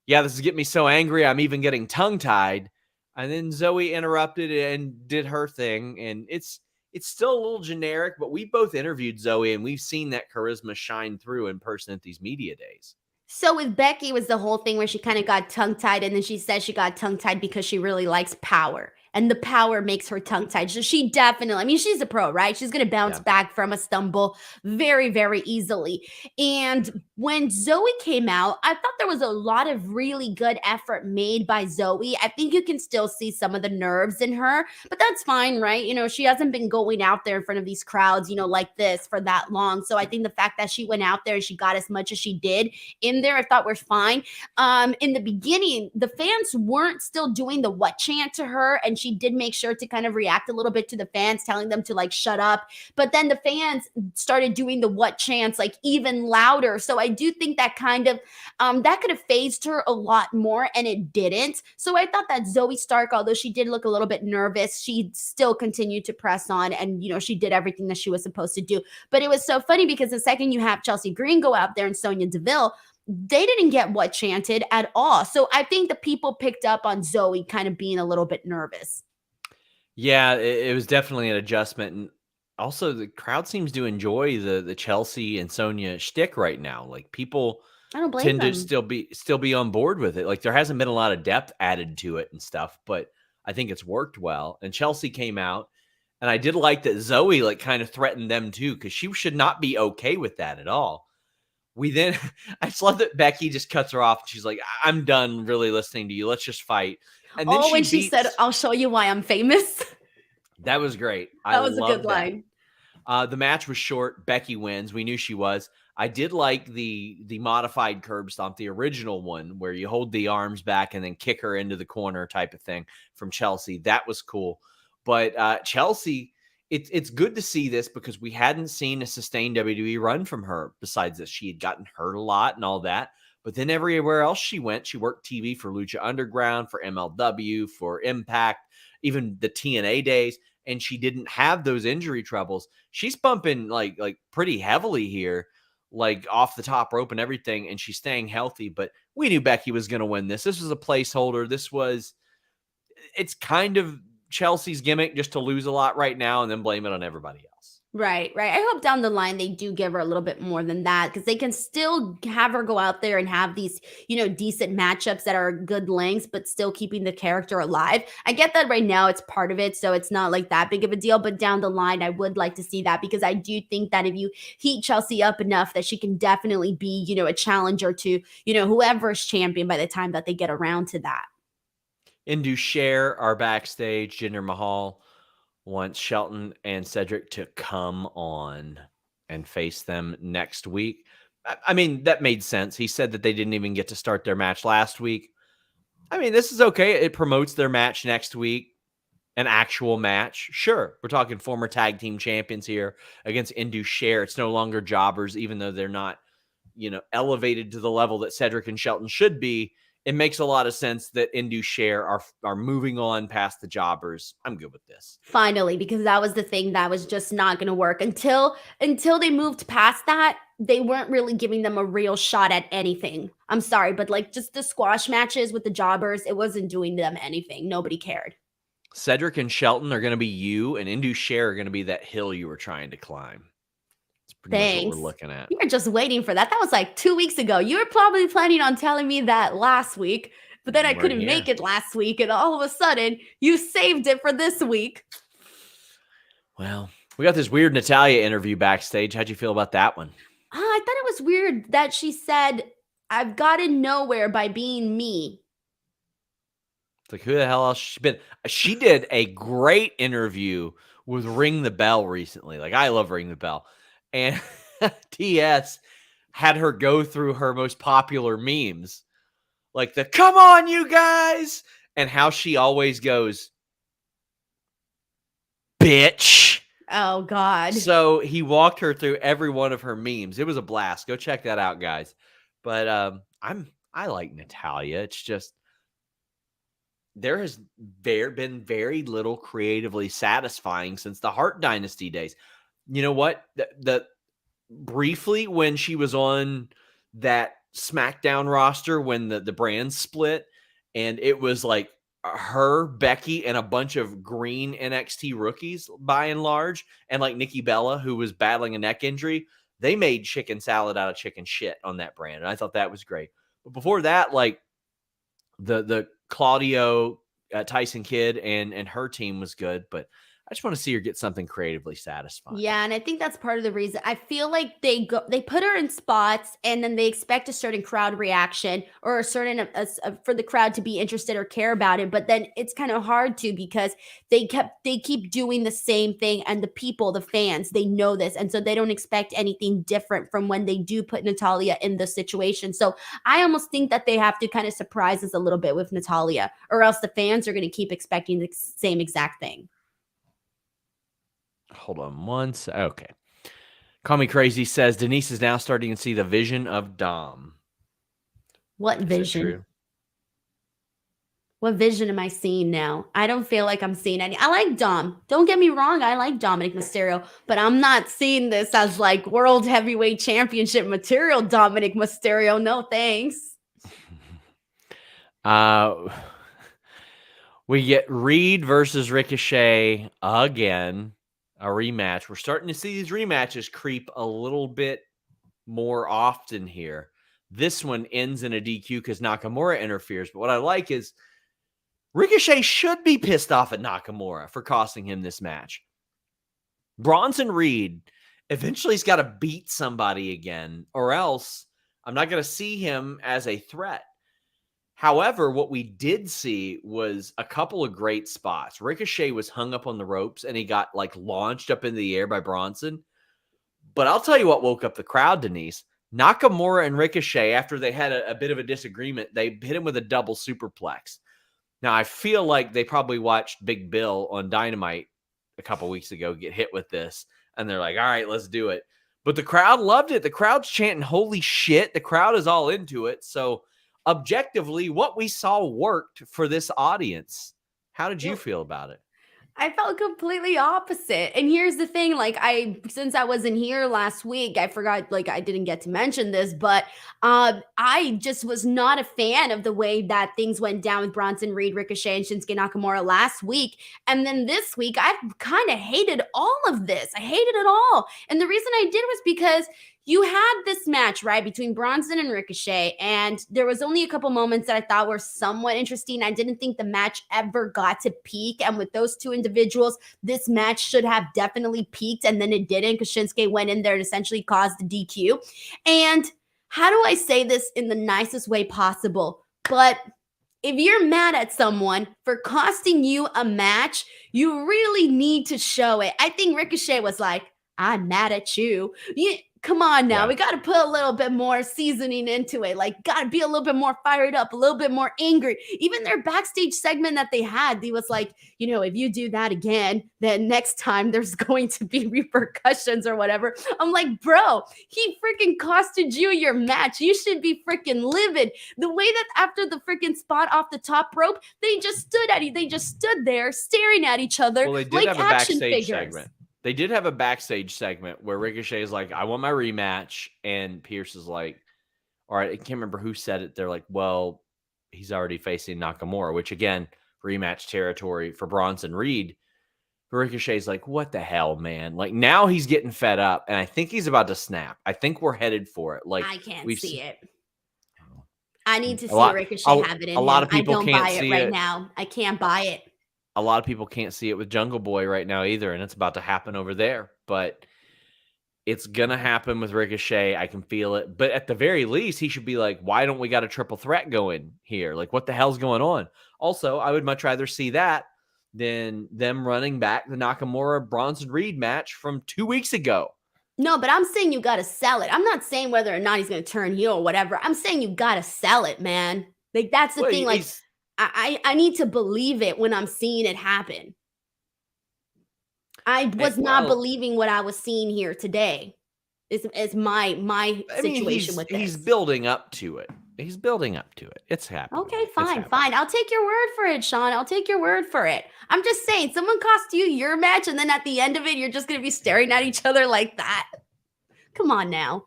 Speaker 1: yeah, this is getting me so angry. I'm even getting tongue-tied. And then Zoe interrupted and did her thing. And it's still a little generic, but we both interviewed Zoe and we've seen that charisma shine through in person at these media days.
Speaker 2: So with Becky, it was the whole thing where she kind of got tongue-tied, and then she said she got tongue-tied because she really likes power. And the power makes her tongue-tied. So she definitely, I mean, she's a pro, right? She's going to bounce back from a stumble very, very easily. And when Zoe came out, I thought there was a lot of really good effort made by Zoe. I think you can still see some of the nerves in her, but that's fine, right? You know, she hasn't been going out there in front of these crowds, you know, like this for that long. So I think the fact that she went out there and she got as much as she did in there, I thought was fine. In the beginning, the fans weren't still doing the what chant to her, and she did make sure to kind of react a little bit to the fans, telling them to like shut up. But then the fans started doing the what chants like even louder. So I do think that kind of that could have phased her a lot more, and it didn't. So I thought that Zoe Stark, although she did look a little bit nervous, she still continued to press on, and you know, she did everything that she was supposed to do. But it was so funny because the second you have Chelsea Green go out there and Sonya Deville, they didn't get what chanted at all. So I think the people picked up on Zoe kind of being a little bit nervous.
Speaker 1: Yeah, it was definitely an adjustment. And also the crowd seems to enjoy the Chelsea and Sonya shtick right now. Like people
Speaker 2: I don't blame
Speaker 1: tend
Speaker 2: them.
Speaker 1: to still be on board with it. Like there hasn't been a lot of depth added to it and stuff, but I think it's worked well. And Chelsea came out, and I did like that Zoe like kind of threatened them too, because she should not be okay with that at all. I just love that Becky just cuts her off and she's like, I'm done really listening to you. Let's just fight. And then
Speaker 2: when she said, I'll show you why I'm famous.
Speaker 1: That was great.
Speaker 2: That was a good line.
Speaker 1: The match was short. Becky wins. We knew she was. I did like the modified curb stomp, the original one where you hold the arms back and then kick her into the corner type of thing from Chelsea. That was cool. But Chelsea it's good to see this because we hadn't seen a sustained WWE run from her. Besides this, she had gotten hurt a lot and all that. But then everywhere else she went, she worked TV for Lucha Underground, for MLW, for Impact, even the TNA days, and she didn't have those injury troubles. She's bumping like pretty heavily here, like off the top rope and everything, and she's staying healthy. But we knew Becky was going to win this. This was a placeholder. It's kind of Chelsea's gimmick just to lose a lot right now and then blame it on everybody else.
Speaker 2: Right. I hope down the line they do give her a little bit more than that because they can still have her go out there and have these, decent matchups that are good lengths, but still keeping the character alive. I get that right now it's part of it, so it's not like that big of a deal, but down the line, I would like to see that because I do think that if you heat Chelsea up enough that she can definitely be, a challenger to, whoever's champion by the time that they get around to that.
Speaker 1: Indu Share are backstage. Jinder Mahal wants Shelton and Cedric to come on and face them next week. I mean, that made sense. He said that they didn't even get to start their match last week. I mean, this is okay. It promotes their match next week, an actual match. Sure, we're talking former tag team champions here against Indu Share. It's no longer jobbers, even though they're not, elevated to the level that Cedric and Shelton should be. It makes a lot of sense that Indu Share are moving on past the jobbers. I'm good with this.
Speaker 2: Finally, because that was the thing that was just not going to work until they moved past that. They weren't really giving them a real shot at anything. I'm sorry, but like just the squash matches with the jobbers, it wasn't doing them anything. Nobody cared.
Speaker 1: Cedric and Shelton are going to be you, and Indu Share are going to be that hill you were trying to climb. That's what we're looking at.
Speaker 2: You were just waiting for that. That was like 2 weeks ago. You were probably planning on telling me that last week, but then I couldn't make it last week, and all of a sudden, you saved it for this week.
Speaker 1: Well, we got this weird Natalya interview backstage. How'd you feel about that one?
Speaker 2: I thought it was weird that she said, "I've gotten nowhere by being me."
Speaker 1: It's like, who the hell else she been? She did a great interview with Ring the Bell recently. Like, I love Ring the Bell. And TS had her go through her most popular memes, like the "come on, you guys," and how she always goes, "bitch."
Speaker 2: Oh, God.
Speaker 1: So he walked her through every one of her memes. It was a blast. Go check that out, guys. But I like Natalya. It's just there has been very little creatively satisfying since the Hart Dynasty days. You know what? The briefly when she was on that SmackDown roster when the brands split, and it was like her, Becky, and a bunch of green NXT rookies by and large, and like Nikki Bella, who was battling a neck injury. They made chicken salad out of chicken shit on that brand, and I thought that was great. But before that, like the Claudio Tyson Kidd and her team was good, but I just want to see her get something creatively satisfying.
Speaker 2: Yeah, and I think that's part of the reason. I feel like they put her in spots, and then they expect a certain crowd reaction or a certain for the crowd to be interested or care about it. But then it's kind of hard to because they keep doing the same thing, and the people, the fans, they know this, and so they don't expect anything different from when they do put Natalya in the situation. So I almost think that they have to kind of surprise us a little bit with Natalya, or else the fans are going to keep expecting the same exact thing.
Speaker 1: Hold on once. Okay. Call Me Crazy says Denise is now starting to see the vision of Dom.
Speaker 2: What vision? What vision am I seeing now? I don't feel like I'm seeing any. I like Dom. Don't get me wrong. I like Dominic Mysterio, but I'm not seeing this as like World Heavyweight Championship material Dominic Mysterio. No, thanks.
Speaker 1: We get Reed versus Ricochet again. A rematch. We're starting to see these rematches creep a little bit more often here. This one ends in a DQ because Nakamura interferes. But what I like is Ricochet should be pissed off at Nakamura for costing him this match. Bronson Reed eventually has got to beat somebody again, or else I'm not going to see him as a threat. However, what we did see was a couple of great spots. Ricochet was hung up on the ropes, and he got like launched up in the air by Bronson. But I'll tell you what woke up the crowd, Denise. Nakamura and Ricochet, after they had a bit of a disagreement, they hit him with a double superplex. Now, I feel like they probably watched Big Bill on Dynamite a couple weeks ago get hit with this, and they're like, all right, let's do it. But the crowd loved it. The crowd's chanting, holy shit. The crowd is all into it. So objectively, what we saw worked for this audience. How did you feel about it?
Speaker 2: I felt completely opposite. And here's the thing, like since I wasn't here last week, I forgot, like I didn't get to mention this, but I just was not a fan of the way that things went down with Bronson Reed, Ricochet, and Shinsuke Nakamura last week. And then this week, I kind of hated all of this. I hated it all. And the reason I did was because you had this match, right, between Bronson and Ricochet, and there was only a couple moments that I thought were somewhat interesting. I didn't think the match ever got to peak, and with those two individuals, this match should have definitely peaked, and then it didn't because Shinsuke went in there and essentially caused the DQ. And how do I say this in the nicest way possible? But if you're mad at someone for costing you a match, you really need to show it. I think Ricochet was like, I'm mad at you. Come on now. We got to put a little bit more seasoning into it. Like, got to be a little bit more fired up, a little bit more angry. Even their backstage segment that they had, he was like, you know, if you do that again, then next time there's going to be repercussions or whatever. I'm like, bro, he freaking costed you your match. You should be freaking livid. The way that after the freaking spot off the top rope, they just stood at you. They just stood there staring at each other.
Speaker 1: Well, they did
Speaker 2: like
Speaker 1: have a
Speaker 2: action
Speaker 1: backstage
Speaker 2: figures.
Speaker 1: segment. They did have a backstage segment where Ricochet is like, I want my rematch. And Pierce is like, all right, I can't remember who said it. They're like, well, he's already facing Nakamura, which again, rematch territory for Bronson Reed. Ricochet's like, what the hell, man? Like now he's getting fed up and I think he's about to snap. I think we're headed for it. Like
Speaker 2: I can't see it. I need to see Ricochet have it in
Speaker 1: a lot
Speaker 2: him.
Speaker 1: of people
Speaker 2: I don't
Speaker 1: can't
Speaker 2: buy
Speaker 1: see
Speaker 2: it right
Speaker 1: it.
Speaker 2: now. I can't buy it.
Speaker 1: A lot of people can't see it with Jungle Boy right now either, and it's about to happen over there. But it's going to happen with Ricochet. I can feel it. But at the very least, he should be like, why don't we got a triple threat going here? Like, what the hell's going on? Also, I would much rather see that than them running back the Nakamura-Bronson Reed match from 2 weeks ago.
Speaker 2: No, but I'm saying you got to sell it. I'm not saying whether or not he's going to turn heel or whatever. I'm saying you got to sell it, man. Like, that's the thing. Like, I need to believe it when I'm seeing it happen. I was not believing what I was seeing here today. Is my situation with this.
Speaker 1: He's building up to it. He's building up to it. It's happening.
Speaker 2: Okay, fine. I'll take your word for it, Sean. I'll take your word for it. I'm just saying, someone cost you your match, and then at the end of it, you're just going to be staring at each other like that. Come on now.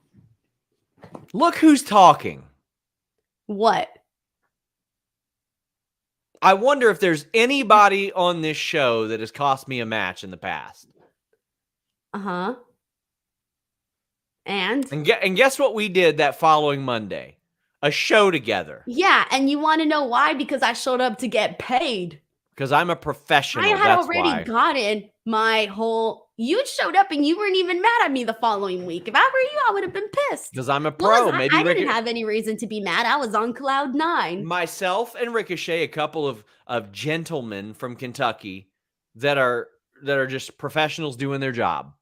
Speaker 1: Look who's talking.
Speaker 2: What?
Speaker 1: I wonder if there's anybody on this show that has cost me a match in the past.
Speaker 2: Uh-huh. And
Speaker 1: guess what we did that following Monday? A show together.
Speaker 2: Yeah, and you want to know why? Because I showed up to get paid.
Speaker 1: Because I'm a professional.
Speaker 2: I had already gotten my whole... You showed up and you weren't even mad at me the following week. If I were you, I would have been pissed.
Speaker 1: Because I'm a pro.
Speaker 2: I didn't have any reason to be mad. I was on cloud 9.
Speaker 1: Myself and Ricochet, a couple of gentlemen from Kentucky that are just professionals doing their job.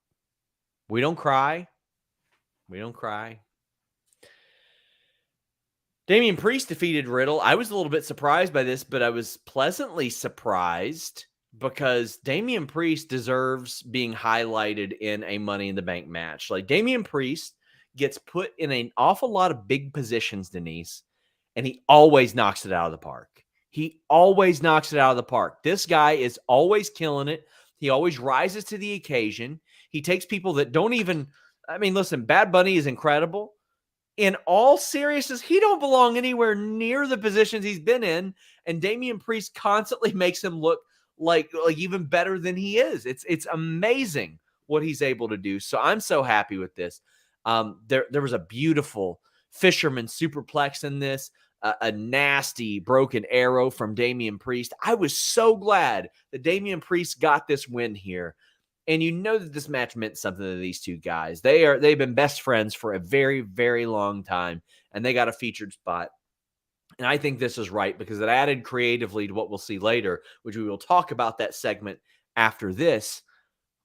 Speaker 1: We don't cry. We don't cry. Damian Priest defeated Riddle. I was a little bit surprised by this, but I was pleasantly surprised because Damian Priest deserves being highlighted in a Money in the Bank match. Like, Damian Priest gets put in an awful lot of big positions, Denise, and he always knocks it out of the park. He always knocks it out of the park. This guy is always killing it. He always rises to the occasion. He takes people that don't even... I mean, listen, Bad Bunny is incredible. In all seriousness, he don't belong anywhere near the positions he's been in, and Damian Priest constantly makes him look like even better than he is. It's amazing what he's able to do. So I'm so happy with this. There was a beautiful fisherman superplex in this, a nasty broken arrow from Damian Priest. I was so glad that Damian Priest got this win here. And you know that this match meant something to these two guys. They've been best friends for a very, very long time, and they got a featured spot. And I think this is right because it added creatively to what we'll see later, which we will talk about that segment after this.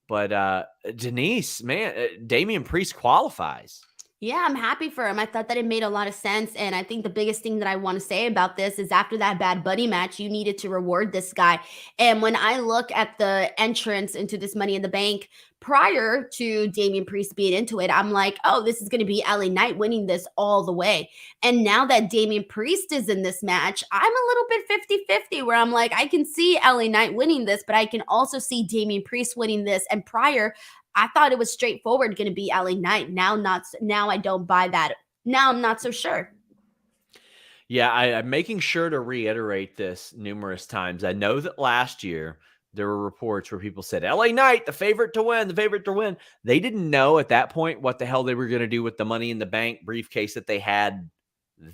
Speaker 1: But Denise, man, Damian Priest qualifies.
Speaker 2: Yeah, I'm happy for him. I thought that it made a lot of sense. And I think the biggest thing that I want to say about this is after that Bad Bunny match, you needed to reward this guy. And when I look at the entrance into this Money in the Bank prior to Damian Priest being into it, I'm like, oh, this is going to be LA Knight winning this all the way. And now that Damian Priest is in this match, I'm a little bit 50-50 where I'm like, I can see LA Knight winning this, but I can also see Damian Priest winning this. And prior, I thought it was straightforward going to be LA Knight. Now I don't buy that. Now I'm not so sure.
Speaker 1: Yeah, I'm making sure to reiterate this numerous times. I know that last year there were reports where people said LA Knight, the favorite to win, the favorite to win. They didn't know at that point what the hell they were going to do with the Money in the Bank briefcase that they had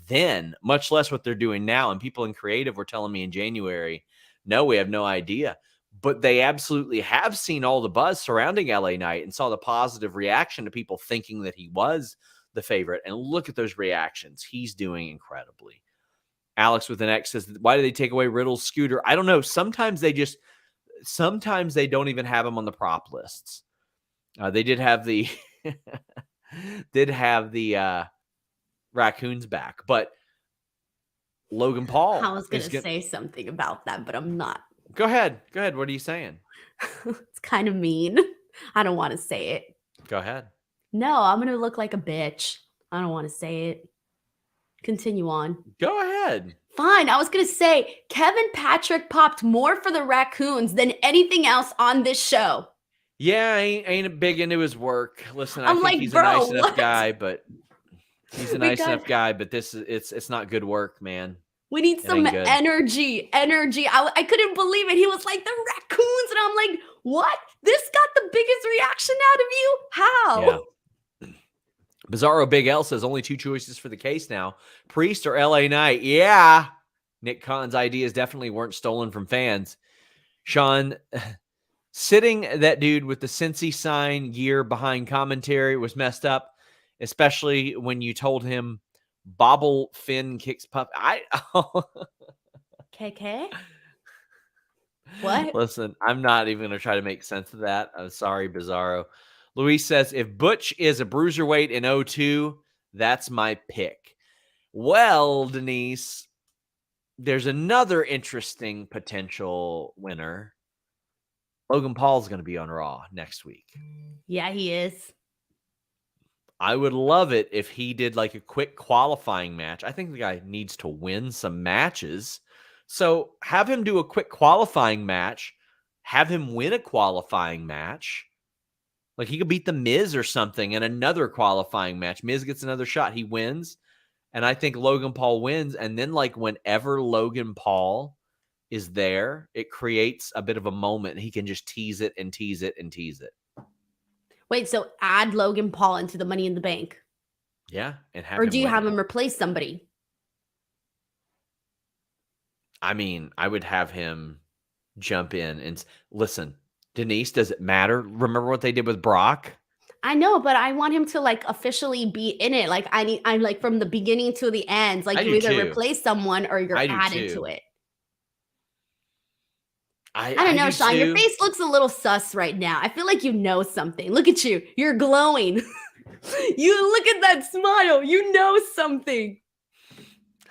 Speaker 1: then, much less what they're doing now. And people in creative were telling me in January, no, we have no idea. But they absolutely have seen all the buzz surrounding LA Knight and saw the positive reaction to people thinking that he was the favorite. And look at those reactions. He's doing incredibly. Alex with an X says, why do they take away Riddle's scooter? I don't know. Sometimes they don't even have him on the prop lists. They did have the raccoons back, but Logan Paul.
Speaker 2: I was going to say something about that, but I'm not.
Speaker 1: Go ahead. What are you saying?
Speaker 2: It's kind of mean. I don't want to say it.
Speaker 1: Go ahead.
Speaker 2: No, I'm going to look like a bitch. I don't want to say it. Continue on.
Speaker 1: Go ahead.
Speaker 2: Fine. I was going to say Kevin Patrick popped more for the raccoons than anything else on this show.
Speaker 1: Yeah, I ain't big into his work. Listen, I think he's a nice enough guy, but it's not good work, man.
Speaker 2: We need some energy. I couldn't believe it. He was like, the raccoons. And I'm like, what? This got the biggest reaction out of you? How?
Speaker 1: Yeah. Bizarro Big L says only two choices for the case now. Priest or LA Knight. Yeah. Nick Khan's ideas definitely weren't stolen from fans. Sean, sitting that dude with the Cincy sign gear behind commentary was messed up, especially when you told him Bobble Finn kicks pup.
Speaker 2: KK? What?
Speaker 1: Listen, I'm not even going to try to make sense of that. I'm sorry, Bizarro. Luis says, if Butch is a bruiserweight in 02, that's my pick. Well, Denise, there's another interesting potential winner. Logan Paul's going to be on Raw next week.
Speaker 2: Yeah, he is.
Speaker 1: I would love it if he did like a quick qualifying match. I think the guy needs to win some matches. So have him do a quick qualifying match. Have him win a qualifying match. Like he could beat the Miz or something in another qualifying match. Miz gets another shot. He wins. And I think Logan Paul wins. And then like whenever Logan Paul is there, it creates a bit of a moment. And he can just tease it and tease it and tease it.
Speaker 2: Wait, so add Logan Paul into the Money in the Bank?
Speaker 1: Yeah. And have
Speaker 2: or do you have him replace somebody?
Speaker 1: I mean, I would have him jump in and listen, Denise, does it matter? Remember what they did with Brock?
Speaker 2: I know, but I want him to like officially be in it. Like I'm like from the beginning to the end. Like you either replace someone or you're added to it. I don't know, Sean. Your face looks a little sus right now. I feel like you know something. Look at you. You're glowing. You look at that smile. You know something.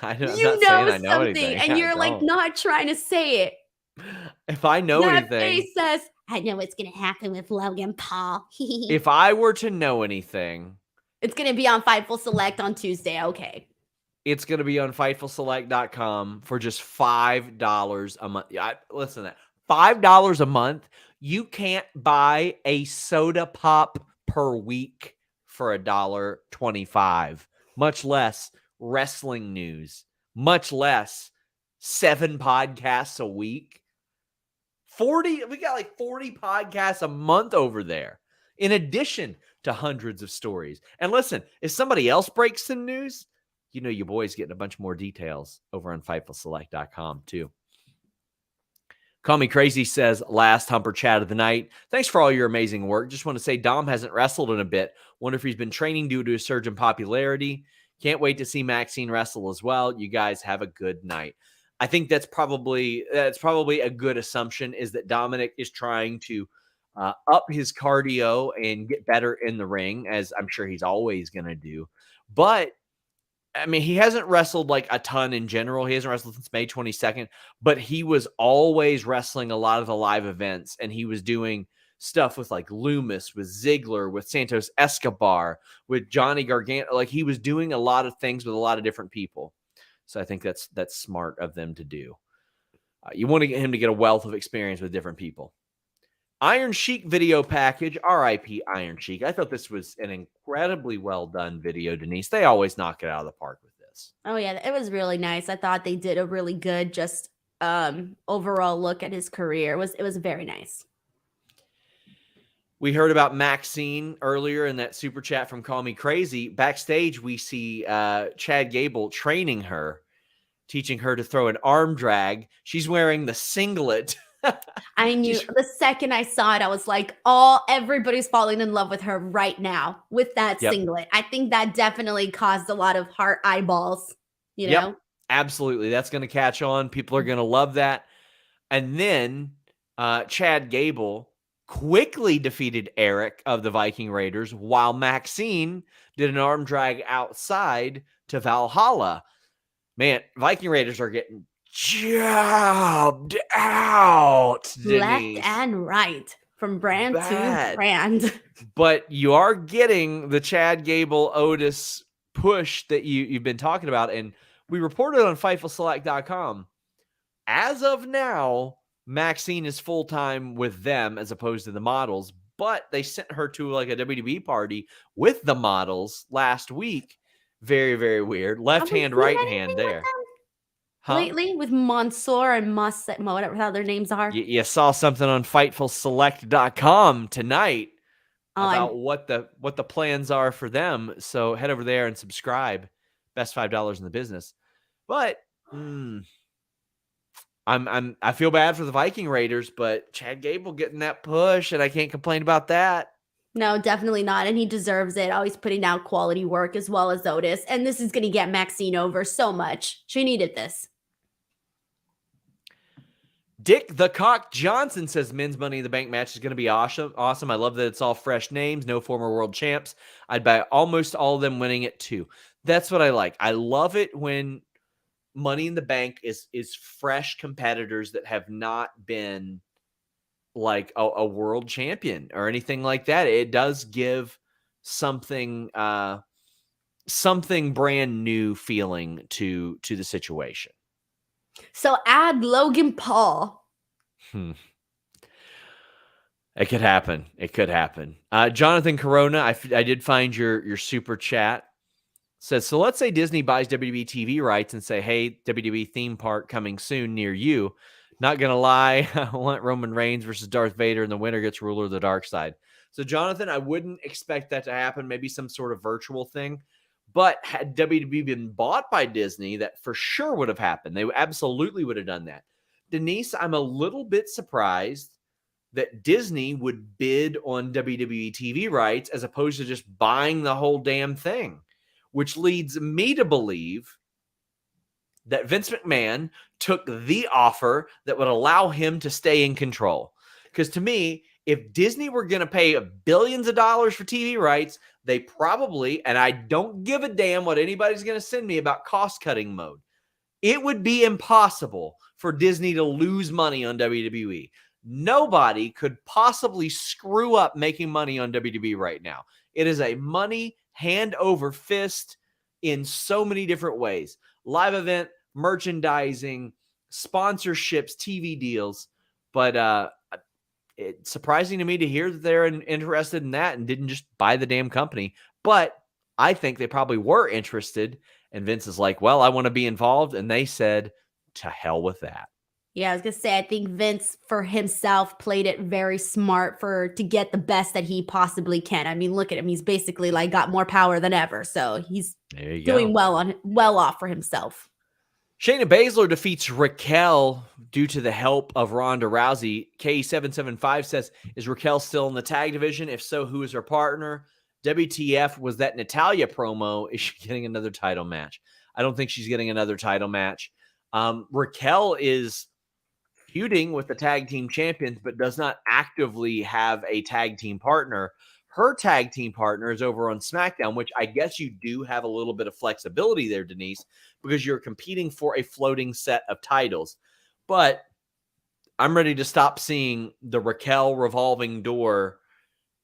Speaker 1: I know something,
Speaker 2: and you're like not trying to say it.
Speaker 1: If I know anything,
Speaker 2: that face says, "I know what's going to happen with Logan Paul."
Speaker 1: If I were to know anything,
Speaker 2: it's going to be on Fightful Select on Tuesday. Okay.
Speaker 1: It's going to be on FightfulSelect.com for just $5 a month. Listen to that. $5 a month. You can't buy a soda pop per week for $1.25, much less wrestling news, much less 7 podcasts a week. We got like 40 podcasts a month over there, in addition to hundreds of stories. And listen, if somebody else breaks some news, you know your boy's getting a bunch more details over on FightfulSelect.com too. Call Me Crazy says, last Humper chat of the night. Thanks for all your amazing work. Just want to say Dom hasn't wrestled in a bit. Wonder if he's been training due to a surge in popularity. Can't wait to see Maxine wrestle as well. You guys have a good night. I think that's probably a good assumption, is that Dominic is trying to up his cardio and get better in the ring, as I'm sure he's always going to do. But I mean, he hasn't wrestled like a ton in general. He hasn't wrestled since May 22nd, but he was always wrestling a lot of the live events, and he was doing stuff with like Loomis, with Ziggler, with Santos Escobar, with Johnny Gargano. Like he was doing a lot of things with a lot of different people. So I think that's smart of them to do. You want to get him to get a wealth of experience with different people. Iron Sheik video package, RIP Iron Sheik. I thought this was an incredibly well done video, Denise. They always knock it out of the park with this.
Speaker 2: Oh yeah, it was really nice. I thought they did a really good just overall look at his career. It was very nice.
Speaker 1: We heard about Maxine earlier in that super chat from Call Me Crazy. Backstage, we see Chad Gable training her, teaching her to throw an arm drag. She's wearing the singlet.
Speaker 2: I knew the second I saw it, I was like, everybody's falling in love with her right now with that singlet. I think that definitely caused a lot of heart eyeballs, you know?
Speaker 1: Absolutely. That's going to catch on. People are going to love that. And then Chad Gable quickly defeated Eric of the Viking Raiders while Maxine did an arm drag outside to Valhalla. Man, Viking Raiders are getting jobbed out, Denise.
Speaker 2: Left and right, from brand to brand.
Speaker 1: But you are getting the Chad Gable Otis push that you've been talking about. And we reported on FightfulSelect.com. As of now, Maxine is full-time with them as opposed to the models. But they sent her to like a WWE party with the models last week. Very, very weird. Left hand, right hand there.
Speaker 2: Lately with Mansoor and whatever how their names are.
Speaker 1: You saw something on FightfulSelect.com tonight about what the plans are for them. So head over there and subscribe. Best $5 in the business. But I feel bad for the Viking Raiders, but Chad Gable getting that push, and I can't complain about that.
Speaker 2: No, definitely not. And he deserves it. Always putting out quality work as well as Otis. And this is going to get Maxine over so much. She needed this.
Speaker 1: Dick the Cock Johnson says men's Money in the Bank match is going to be awesome. I love that it's all fresh names, no former world champs. I'd buy almost all of them winning it too. That's what I like. I love it when Money in the Bank is fresh competitors that have not been like a world champion or anything like that. It does give something brand new feeling to the situation.
Speaker 2: So add Logan Paul.
Speaker 1: It could happen. It could happen. Jonathan Corona, I did find your super chat. Says, so let's say Disney buys WWE TV rights and say, hey, WWE theme park coming soon near you. Not going to lie, I want Roman Reigns versus Darth Vader, and the winner gets ruler of the dark side. So, Jonathan, I wouldn't expect that to happen. Maybe some sort of virtual thing. But had WWE been bought by Disney, that for sure would have happened. They absolutely would have done that. Denise, I'm a little bit surprised that Disney would bid on WWE TV rights as opposed to just buying the whole damn thing, which leads me to believe that Vince McMahon took the offer that would allow him to stay in control. Because to me, if Disney were going to pay billions of dollars for TV rights, they probably, and I don't give a damn what anybody's going to send me about cost-cutting mode, it would be impossible for Disney to lose money on WWE. Nobody could possibly screw up making money on WWE right now. It is a money hand over fist in so many different ways. Live event, merchandising, sponsorships, TV deals. But it's surprising to me to hear that they're interested in that and didn't just buy the damn company. But I think they probably were interested. And Vince is like, well, I want to be involved. And they said, to hell with that.
Speaker 2: Yeah, I was going to say, I think Vince for himself played it very smart to get the best that he possibly can. I mean, look at him. He's basically like got more power than ever. So he's doing well off for himself.
Speaker 1: Shayna Baszler defeats Raquel due to the help of Ronda Rousey. K775 says, is Raquel still in the tag division? If so, who is her partner? WTF was that Natalya promo. Is she getting another title match? I don't think she's getting another title match. Raquel feuding with the tag team champions, but does not actively have a tag team partner. Her tag team partner is over on SmackDown, which I guess you do have a little bit of flexibility there, Denise, because you're competing for a floating set of titles. But I'm ready to stop seeing the Raquel revolving door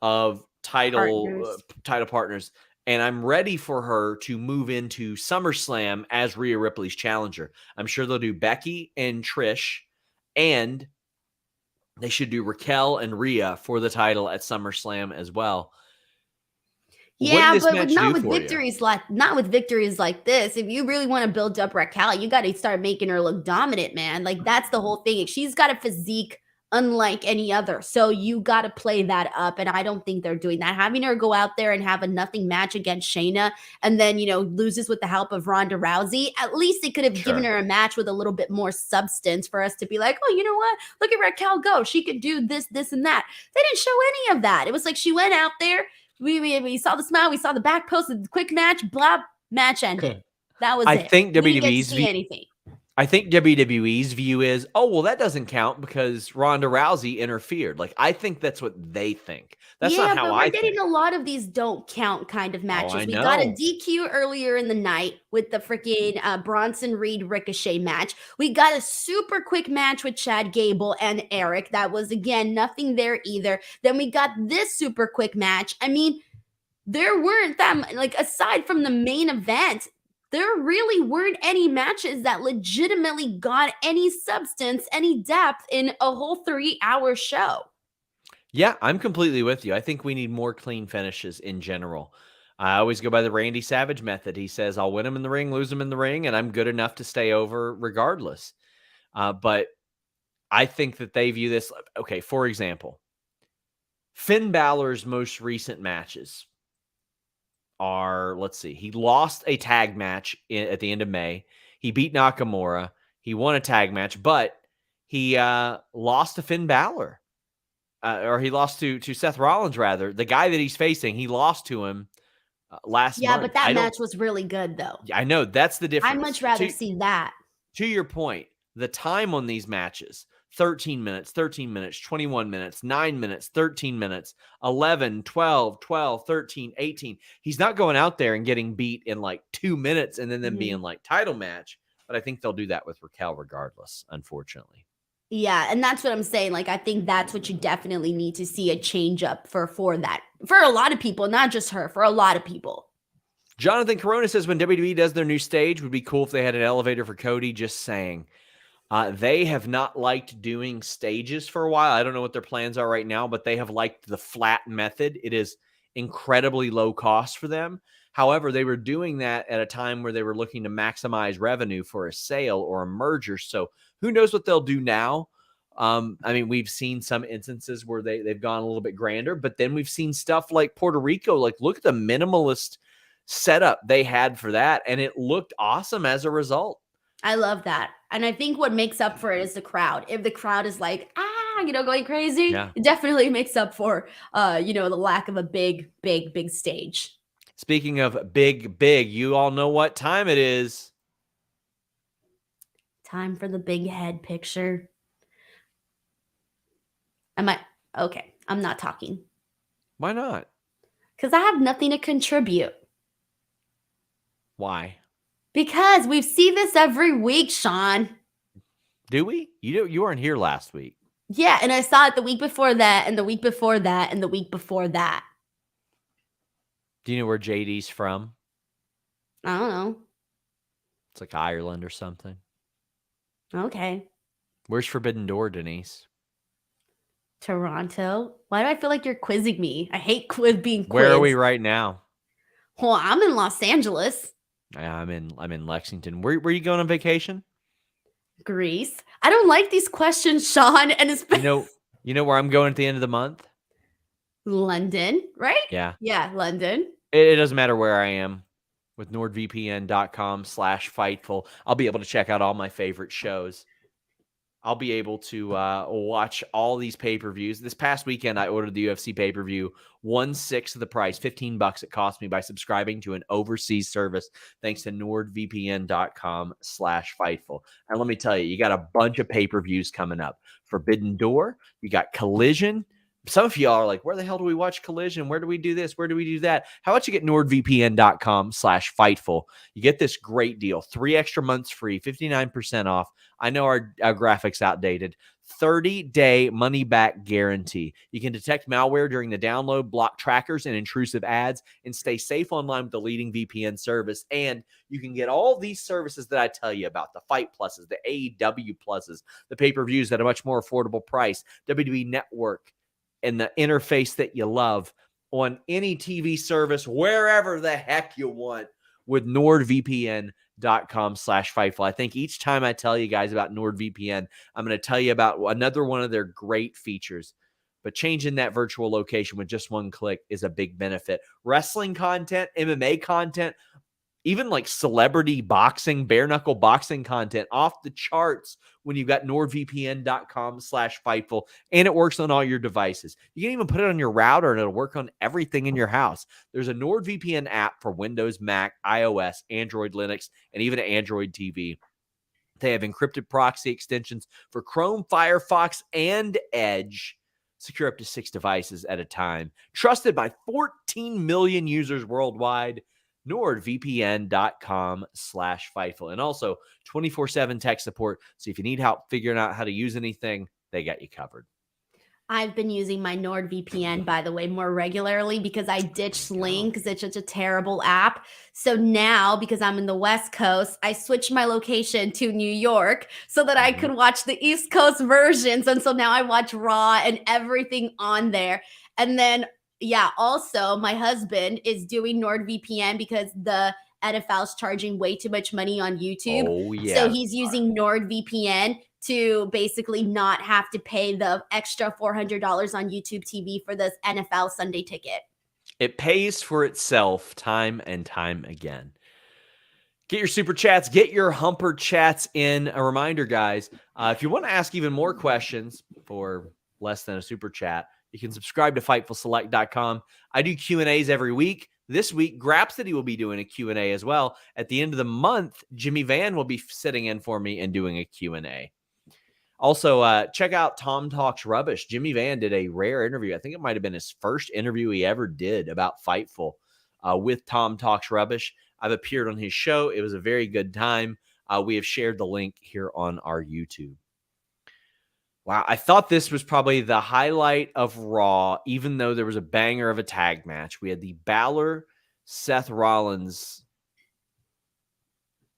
Speaker 1: of title partners. And I'm ready for her to move into SummerSlam as Rhea Ripley's challenger. I'm sure they'll do Becky and Trish, and they should do Raquel and Rhea for the title at SummerSlam as well.
Speaker 2: Yeah, but not with victories like this. If you really want to build up Raquel, you got to start making her look dominant, man. Like, that's the whole thing. She's got a physique unlike any other. So you got to play that up. And I don't think they're doing that. Having her go out there and have a nothing match against Shayna and then, loses with the help of Ronda Rousey, at least they could have given her a match with a little bit more substance for us to be like, oh, you know what? Look at Raquel go. She could do this, this, and that. They didn't show any of that. It was like she went out there. We saw the smile. We saw the back post, the quick match, blah, match ended. That was it.
Speaker 1: I think WWE's view is, oh, well, that doesn't count because Ronda Rousey interfered. Like, I think that's what they think. That's not how I think.
Speaker 2: We're getting a lot of these don't count kind of matches. We got a DQ earlier in the night with the freaking Bronson Reed Ricochet match. We got a super quick match with Chad Gable and Eric. That was, again, nothing there either. Then we got this super quick match. I mean, there weren't that, aside from the main event, there really weren't any matches that legitimately got any substance, any depth in a whole 3-hour show.
Speaker 1: Yeah, I'm completely with you. I think we need more clean finishes in general. I always go by the Randy Savage method. He says, I'll win them in the ring, lose them in the ring, and I'm good enough to stay over regardless. But I think that they view this, okay, for example, Finn Balor's most recent matches are, let's see, he lost a tag match at the end of May. He beat Nakamura. He won a tag match, but he lost to Finn Balor. Or he lost to Seth Rollins, rather. The guy that he's facing, he lost to him last month.
Speaker 2: Yeah, but that match was really good, though.
Speaker 1: I know. That's the difference.
Speaker 2: I'd much rather see that.
Speaker 1: To your point, the time on these matches, 13 minutes, 21 minutes, 9 minutes, 13 minutes, 11, 12, 13, 18. He's not going out there and getting beat in like 2 minutes and then them being like title match. But I think they'll do that with Raquel regardless, unfortunately.
Speaker 2: Yeah, and that's what I'm saying. Like, I think that's what you definitely need to see a change up for that. For a lot of people, not just her, for a lot of people.
Speaker 1: Jonathan Corona says when WWE does their new stage, would be cool if they had an elevator for Cody. Just saying. They have not liked doing stages for a while. I don't know what their plans are right now, but they have liked the flat method. It is incredibly low cost for them. However, they were doing that at a time where they were looking to maximize revenue for a sale or a merger. So who knows what they'll do now? I mean, we've seen some instances where they've gone a little bit grander, but then we've seen stuff like Puerto Rico. Like, look at the minimalist setup they had for that, and it looked awesome as a result.
Speaker 2: I love that. And I think what makes up for it is the crowd. If the crowd is like, going crazy, it definitely makes up for, the lack of a big stage.
Speaker 1: Speaking of big, you all know what time it is.
Speaker 2: Time for the big head picture. Okay, I'm not talking.
Speaker 1: Why not?
Speaker 2: Because I have nothing to contribute.
Speaker 1: Why?
Speaker 2: Because we see this every week, Sean.
Speaker 1: Do we? You weren't here last week.
Speaker 2: Yeah, and I saw it the week before that, and the week before that, and the week before that.
Speaker 1: Do you know where JD's from?
Speaker 2: I don't know.
Speaker 1: It's like Ireland or something.
Speaker 2: Okay.
Speaker 1: Where's Forbidden Door, Denise?
Speaker 2: Toronto. Why do I feel like you're quizzing me? I hate being quizzed.
Speaker 1: Where are we right now?
Speaker 2: Well, I'm in Los Angeles.
Speaker 1: I'm in Lexington. Where are you going on vacation?
Speaker 2: Greece. I don't like these questions, Sean. And it's
Speaker 1: you know where I'm going at the end of the month?
Speaker 2: London, right?
Speaker 1: Yeah.
Speaker 2: Yeah, London.
Speaker 1: It doesn't matter where I am. With NordVPN.com/Fightful, I'll be able to check out all my favorite shows. I'll be able to watch all these pay-per-views. This past weekend, I ordered the UFC pay-per-view, 1/6 of the price, $15 it cost me by subscribing to an overseas service, thanks to nordvpn.com/Fightful. And let me tell you, you got a bunch of pay-per-views coming up. Forbidden Door, you got Collision. Some of y'all are like, where the hell do we watch Collision? Where do we do this? Where do we do that? How about you get nordvpn.com/Fightful? You get this great deal, 3 extra months free, 59% off. I know our graphics outdated. 30-day money-back guarantee. You can detect malware during the download, block trackers and intrusive ads, and stay safe online with the leading VPN service. And you can get all these services that I tell you about, the Fight Pluses, the AEW Pluses, the pay-per-views at a much more affordable price, WWE Network, and the interface that you love on any TV service, wherever the heck you want, with nordvpn.com/Fightful. I think each time I tell you guys about NordVPN, I'm going to tell you about another one of their great features. But changing that virtual location with just one click is a big benefit. Wrestling content, MMA content, even like celebrity boxing, bare knuckle boxing content off the charts when you've got nordvpn.com/Fightful, and it works on all your devices. You can even put it on your router and it'll work on everything in your house. There's a NordVPN app for Windows, Mac, iOS, Android, Linux, and even Android TV. They have encrypted proxy extensions for Chrome, Firefox, and Edge. Secure up to 6 devices at a time. Trusted by 14 million users worldwide. nordvpn.com/Fightful. And also 24/7 tech support. So if you need help figuring out how to use anything, they got you covered.
Speaker 2: I've been using my NordVPN, by the way, more regularly because I ditched Sling because it's such a terrible app. So now, because I'm in the West Coast, I switched my location to New York so that I could watch the East Coast versions. And so now I watch Raw and everything on there. And then, yeah, also my husband is doing NordVPN because the NFL is charging way too much money on YouTube.
Speaker 1: Oh, yeah.
Speaker 2: So he's using NordVPN to basically not have to pay the extra $400 on YouTube TV for this NFL Sunday ticket.
Speaker 1: It pays for itself time and time again. Get your super chats, get your humper chats in. A reminder, guys, if you want to ask even more questions for less than a super chat, you can subscribe to FightfulSelect.com. I do Q&As every week. This week, Grapsody will be doing a Q&A as well. At the end of the month, Jimmy Van will be sitting in for me and doing a Q&A. Also, check out Tom Talks Rubbish. Jimmy Van did a rare interview. I think it might have been his first interview he ever did about Fightful with Tom Talks Rubbish. I've appeared on his show. It was a very good time. We have shared the link here on our YouTube. Wow, I thought this was probably the highlight of Raw, even though there was a banger of a tag match. We had the Balor-Seth Rollins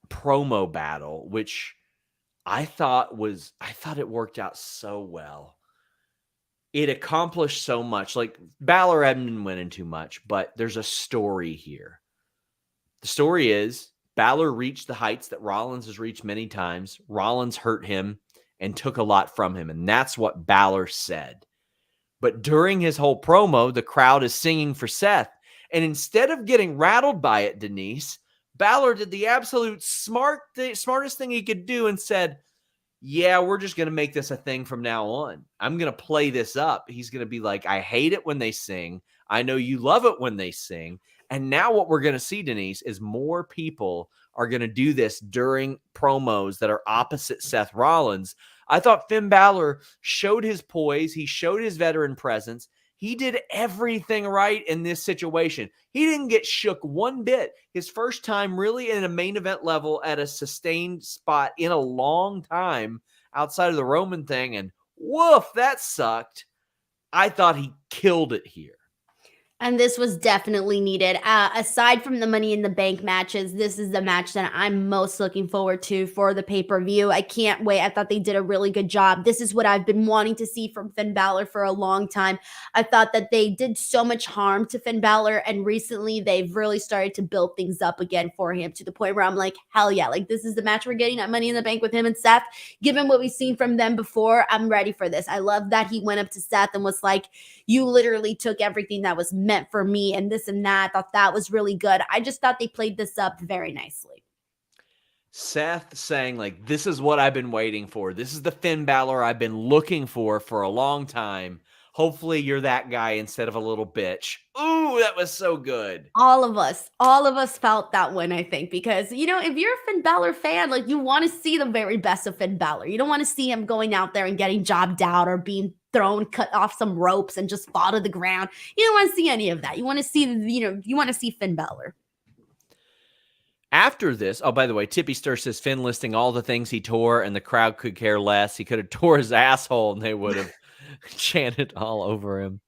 Speaker 1: promo battle, which I thought it worked out so well. It accomplished so much. Like, Balor hadn't been winning too much, but there's a story here. The story is Balor reached the heights that Rollins has reached many times. Rollins hurt him and took a lot from him, and that's what Balor said. But during his whole promo, the crowd is singing for Seth, and instead of getting rattled by it, Denise, Balor did the absolute smartest thing he could do and said, yeah, we're just going to make this a thing from now on. I'm going to play this up. He's going to be like, I hate it when they sing. I know you love it when they sing. And now what we're going to see, Denise, is more people are going to do this during promos that are opposite Seth Rollins. I thought Finn Balor showed his poise. He showed his veteran presence. He did everything right in this situation. He didn't get shook one bit. His first time really in a main event level at a sustained spot in a long time outside of the Roman thing. And woof, that sucked. I thought he killed it here.
Speaker 2: And this was definitely needed. Aside from the Money in the Bank matches, this is the match that I'm most looking forward to for the pay-per-view. I can't wait. I thought they did a really good job. This is what I've been wanting to see from Finn Balor for a long time. I thought that they did so much harm to Finn Balor, and recently they've really started to build things up again for him to the point where I'm like, hell yeah, like this is the match we're getting at Money in the Bank with him and Seth. Given what we've seen from them before, I'm ready for this. I love that he went up to Seth and was like, you literally took everything that was meant for me and this and that. I thought that was really good. I just thought they played this up very nicely.
Speaker 1: Seth saying, like, this is what I've been waiting for. This is the Finn Balor I've been looking for a long time. Hopefully you're that guy instead of a little bitch. Ooh, that was so good.
Speaker 2: All of us felt that one, I think, because, you know, if you're a Finn Balor fan, like, you want to see the very best of Finn Balor. You don't want to see him going out there and getting jobbed out or being thrown, cut off some ropes and just fall to the ground. You don't want to see any of that. You want to see, you want to see Finn Balor.
Speaker 1: After this, oh, by the way, Tippy Stir says Finn listing all the things he tore and the crowd could care less. He could have tore his asshole and they would have chanted all over him.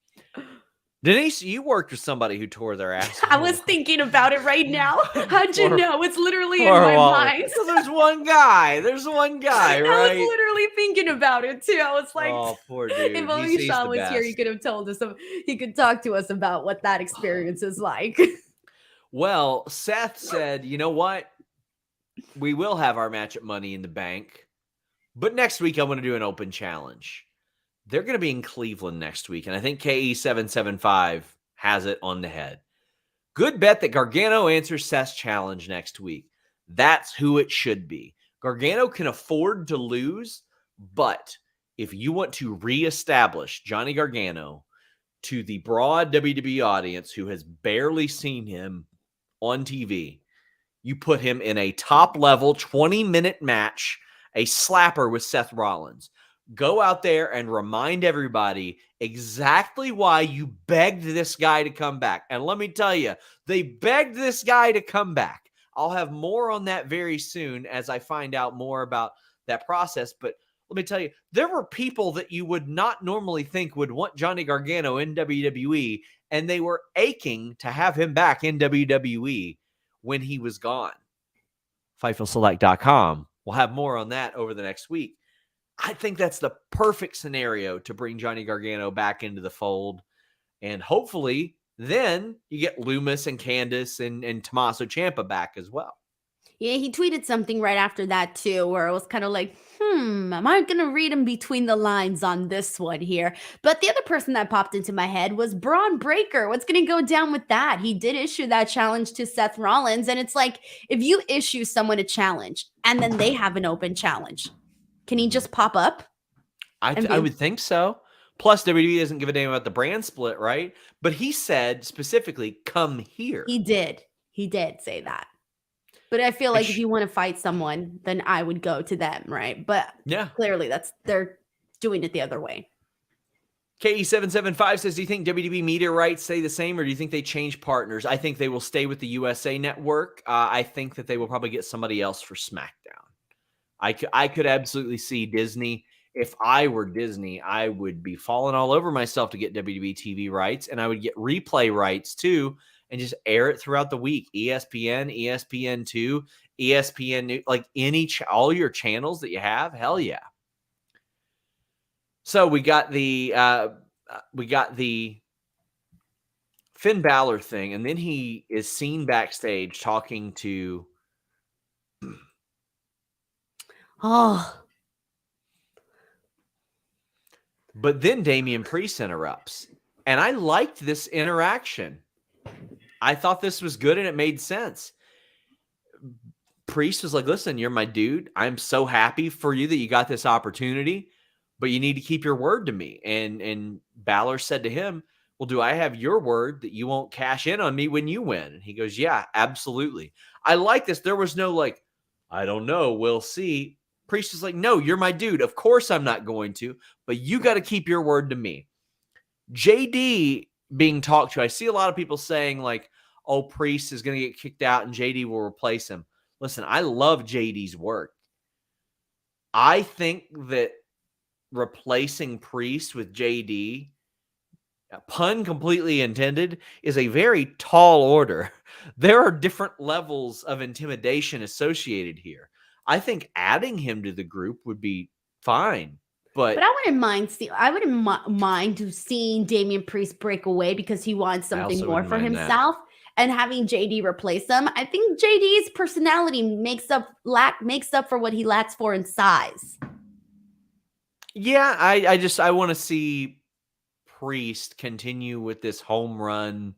Speaker 1: Denise, you worked with somebody who tore their asshole.
Speaker 2: I was thinking about it right now. How'd you know? It's literally in my mind.
Speaker 1: So there's one guy. There's one guy, right?
Speaker 2: I was literally thinking about it too. I was like,
Speaker 1: oh, poor dude.
Speaker 2: If only Sean was here, he could have told us. He could talk to us about what that experience is like.
Speaker 1: Well, Seth said, you know what? We will have our match at Money in the Bank, but next week I'm going to do an open challenge. They're going to be in Cleveland next week, and I think KE775 has it on the head. Good bet that Gargano answers Seth's challenge next week. That's who it should be. Gargano can afford to lose, but if you want to reestablish Johnny Gargano to the broad WWE audience who has barely seen him on TV, you put him in a top-level 20-minute match, a slapper with Seth Rollins. Go out there and remind everybody exactly why you begged this guy to come back. And let me tell you, they begged this guy to come back. I'll have more on that very soon as I find out more about that process. But let me tell you, there were people that you would not normally think would want Johnny Gargano in WWE, and they were aching to have him back in WWE when he was gone. FightfulSelect.com. We'll have more on that over the next week. I think that's the perfect scenario to bring Johnny Gargano back into the fold. And hopefully then you get Loomis and Candice and Tommaso Ciampa back as well.
Speaker 2: Yeah, he tweeted something right after that too, where it was kind of like, am I going to read him between the lines on this one here? But the other person that popped into my head was Braun Breaker. What's going to go down with that? He did issue that challenge to Seth Rollins. And it's like, if you issue someone a challenge and then they have an open challenge, can he just pop up?
Speaker 1: I would think so. Plus, WWE doesn't give a damn about the brand split, right? But he said specifically, come here.
Speaker 2: He did. He did say that. But I feel like if you want to fight someone, then I would go to them, right? But
Speaker 1: yeah,
Speaker 2: clearly they're doing it the other way.
Speaker 1: KE775 says, do you think WWE media rights stay the same, or do you think they change partners? I think they will stay with the USA Network. I think that they will probably get somebody else for SmackDown. I could absolutely see Disney. If I were Disney, I would be falling all over myself to get WWE TV rights, and I would get replay rights too, and just air it throughout the week. ESPN, ESPN2, ESPN, like all your channels that you have. Hell yeah. So we got the Finn Balor thing, and then he is seen backstage talking to But then Damian Priest interrupts. And I liked this interaction. I thought this was good and it made sense. Priest was like, listen, you're my dude. I'm so happy for you that you got this opportunity, but you need to keep your word to me. And Balor said to him, well, do I have your word that you won't cash in on me when you win? And he goes, yeah, absolutely. I like this. There was no like, I don't know, we'll see. Priest is like, no, you're my dude. Of course I'm not going to, but you got to keep your word to me. JD being talked to, I see a lot of people saying like, oh, Priest is going to get kicked out and JD will replace him. Listen, I love JD's work. I think that replacing Priest with JD, pun completely intended, is a very tall order. There are different levels of intimidation associated here. I think adding him to the group would be fine. But
Speaker 2: I wouldn't mind seeing Damian Priest break away because he wants something more for himself and having JD replace him. I think JD's personality makes up for what he lacks for in size.
Speaker 1: Yeah, I want to see Priest continue with this home run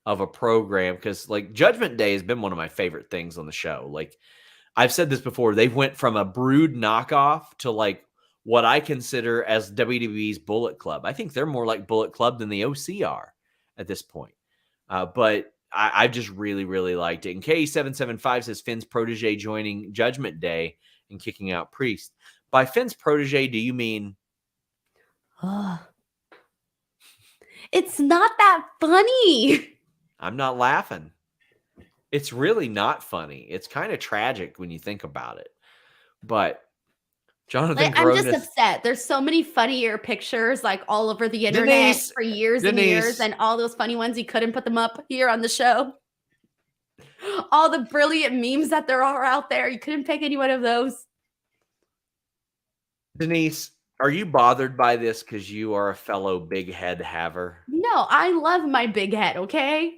Speaker 1: of a program because like Judgment Day has been one of my favorite things on the show. Like I've said this before. They went from a Brood knockoff to like what I consider as WWE's Bullet Club. I think they're more like Bullet Club than the OC are at this point. But I just really, really liked it. And K775 says Finn's protege joining Judgment Day and kicking out Priest. By Finn's protege, do you mean?
Speaker 2: It's not that funny.
Speaker 1: I'm not laughing. It's really not funny. It's kind of tragic when you think about it. But Jonathan,
Speaker 2: I'm just upset. There's so many funnier pictures like all over the internet
Speaker 1: Denise,
Speaker 2: for years and years, and all those funny ones, you couldn't put them up here on the show. All the brilliant memes that there are out there, you couldn't pick any one of those.
Speaker 1: Denise, are you bothered by this because you are a fellow big head haver?
Speaker 2: No, I love my big head, okay?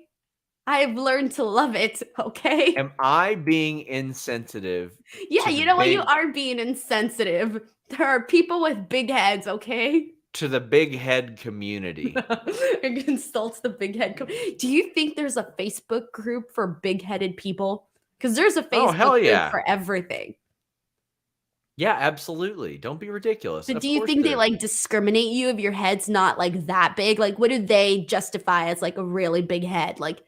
Speaker 2: I've learned to love it, okay?
Speaker 1: Am I being insensitive?
Speaker 2: Yeah, you know what? You are being insensitive. There are people with big heads, okay?
Speaker 1: To the big head community.
Speaker 2: It insults the big head. Do you think there's a Facebook group for big-headed people? Because there's a Facebook group for everything.
Speaker 1: Yeah, absolutely. Don't be ridiculous.
Speaker 2: But do you think they like discriminate you if your head's not like that big? Like, what do they justify as like a really big head? Like,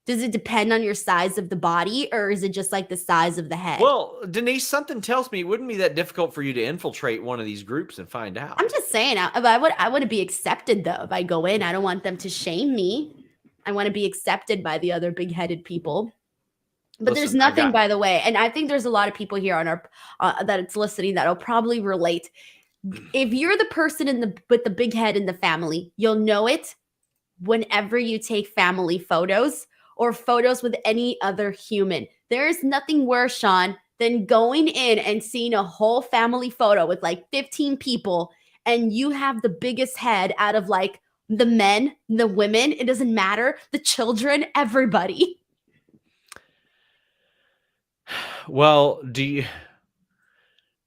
Speaker 2: does it depend on your size of the body, or is it just like the size of the head?
Speaker 1: Well, Denise, something tells me it wouldn't be that difficult for you to infiltrate one of these groups and find out.
Speaker 2: I'm just saying, I want to be accepted though. If I go in, I don't want them to shame me. I want to be accepted by the other big-headed people. But there's nothing, by the way, and I think there's a lot of people here on our that it's listening that'll probably relate. If you're the person with the big head in the family, you'll know it whenever you take family photos or photos with any other human. There is nothing worse, Sean, than going in and seeing a whole family photo with like 15 people, and you have the biggest head out of like the men, the women, it doesn't matter, the children, everybody.
Speaker 1: Well,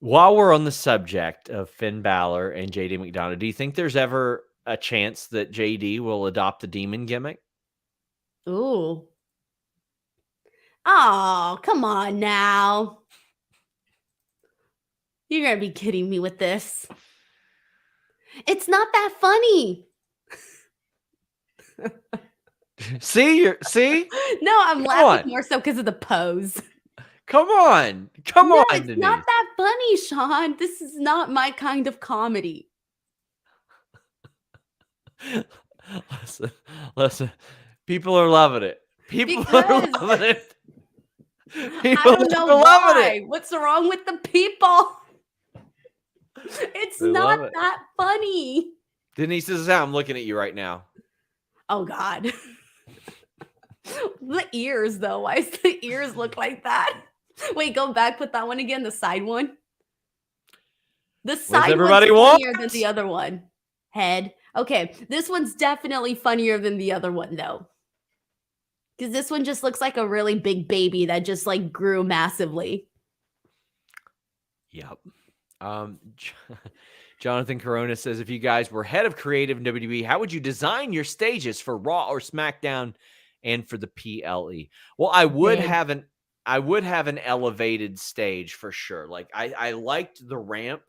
Speaker 1: while we're on the subject of Finn Balor and JD McDonough, do you think there's ever a chance that JD will adopt the demon gimmick?
Speaker 2: Ooh. Oh, come on now. You're going to be kidding me with this. It's not that funny.
Speaker 1: See?
Speaker 2: No, I'm laughing more so because of the pose.
Speaker 1: Come on. No,
Speaker 2: it's
Speaker 1: Denise.
Speaker 2: Not that funny, Sean. This is not my kind of comedy.
Speaker 1: Listen. People are loving it. People are loving it.
Speaker 2: I don't know why. What's wrong with the people? It's not that funny.
Speaker 1: Denise, this is how I'm looking at you right now.
Speaker 2: Oh, God. The ears, though. Why does the ears look like that? Wait, go back. Put that one again. The side one. The side one's funnier than the other one. Head. Okay, this one's definitely funnier than the other one, though. Because this one just looks like a really big baby that just, like, grew massively.
Speaker 1: Yep. Jonathan Corona says, if you guys were head of creative in WWE, how would you design your stages for Raw or SmackDown and for the PLE? Well, I would have an elevated stage for sure. Like I liked the ramp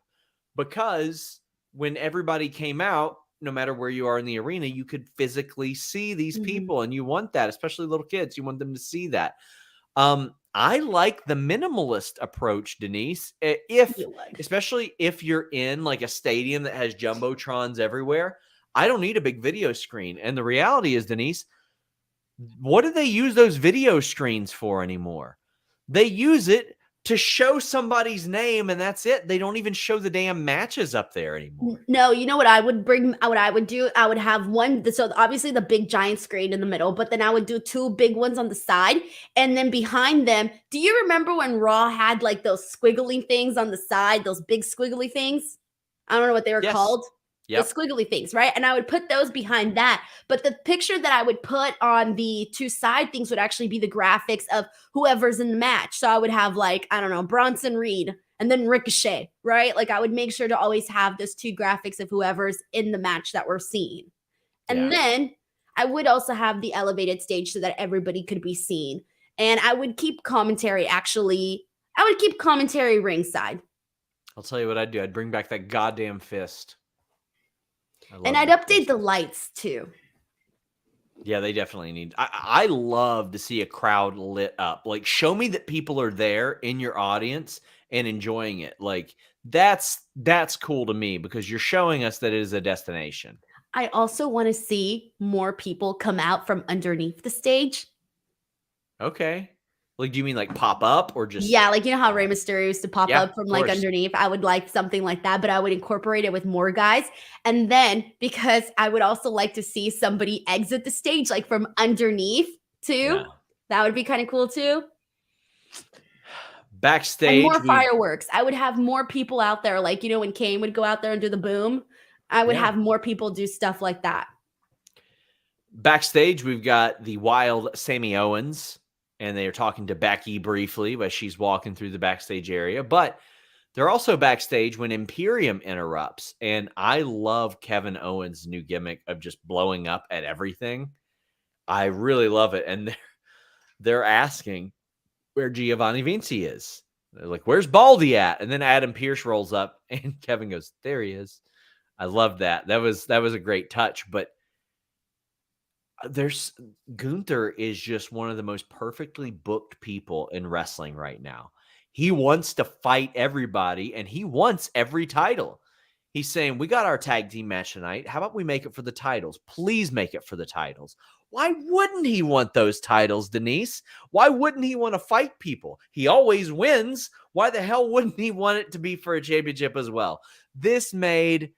Speaker 1: because when everybody came out, no matter where you are in the arena, you could physically see these people, and you want that, especially little kids. You want them to see that. I like the minimalist approach, Denise. Especially if you're in like a stadium that has jumbotrons everywhere, I don't need a big video screen. And the reality is, Denise, what do they use those video screens for anymore? They use it to show somebody's name, and that's it. They don't even show the damn matches up there anymore.
Speaker 2: No, you know what I would bring? What I would do? I would have one. So obviously the big giant screen in the middle, but then I would do two big ones on the side, and then behind them. Do you remember when Raw had like those squiggly things on the side? Those big squiggly things. I don't know what they were called. Yep. The squiggly things, right? And I would put those behind that. But the picture that I would put on the two side things would actually be the graphics of whoever's in the match. So I would have like, I don't know, Bronson Reed and then Ricochet, right? Like I would make sure to always have those two graphics of whoever's in the match that we're seeing. And then I would also have the elevated stage so that everybody could be seen. And I would keep commentary actually I would keep commentary ringside.
Speaker 1: I'll tell you what I'd do. I'd bring back that goddamn fist.
Speaker 2: And I'd update the lights too.
Speaker 1: Yeah, they definitely need. I love to see a crowd lit up. Like, show me that people are there in your audience and enjoying it. Like, that's cool to me because you're showing us that it is a destination.
Speaker 2: I also want to see more people come out from underneath the stage.
Speaker 1: Okay. Like, do you mean like pop up or just?
Speaker 2: Yeah, like, you know how Rey Mysterio used to pop
Speaker 1: Yeah,
Speaker 2: up from
Speaker 1: of
Speaker 2: like
Speaker 1: course.
Speaker 2: underneath? I would like something like that, but I would incorporate it with more guys. And then because I would also like to see somebody exit the stage like from underneath too.
Speaker 1: Yeah.
Speaker 2: That would be kind of cool too.
Speaker 1: Backstage,
Speaker 2: And more fireworks. I would have more people out there. Like, you know, when Kane would go out there and do the boom, I would have more people do stuff like that.
Speaker 1: Backstage, we've got the wild SamiOwens, and they are talking to Becky briefly as she's walking through the backstage area. But they're also backstage when Imperium interrupts. And I love Kevin Owens' new gimmick of just blowing up at everything. I really love it. And they're asking where Giovanni Vinci is. They're like, where's Baldy at? And then Adam Pearce rolls up and Kevin goes, there he is. I love that. That was a great touch. But Gunther is just one of the most perfectly booked people in wrestling right now. He wants to fight everybody and he wants every title. He's saying, we got our tag team match tonight. How about we make it for the titles? Please make it for the titles. Why wouldn't he want those titles, Denise? Why wouldn't he want to fight people? He always wins. Why the hell wouldn't he want it to be for a championship as well? This made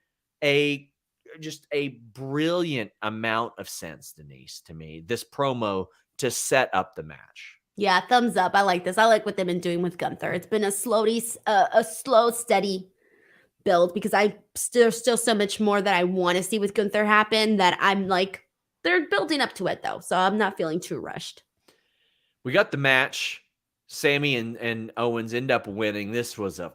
Speaker 1: just a brilliant amount of sense, Denise, to me. This promo to set up the match.
Speaker 2: Yeah, thumbs up. I like this. I like what they've been doing with Gunther. It's been a slow, steady build because there's still so much more that I want to see with Gunther happen that I'm like, they're building up to it though. So I'm not feeling too rushed.
Speaker 1: We got the match. Sami and Owens end up winning. This was a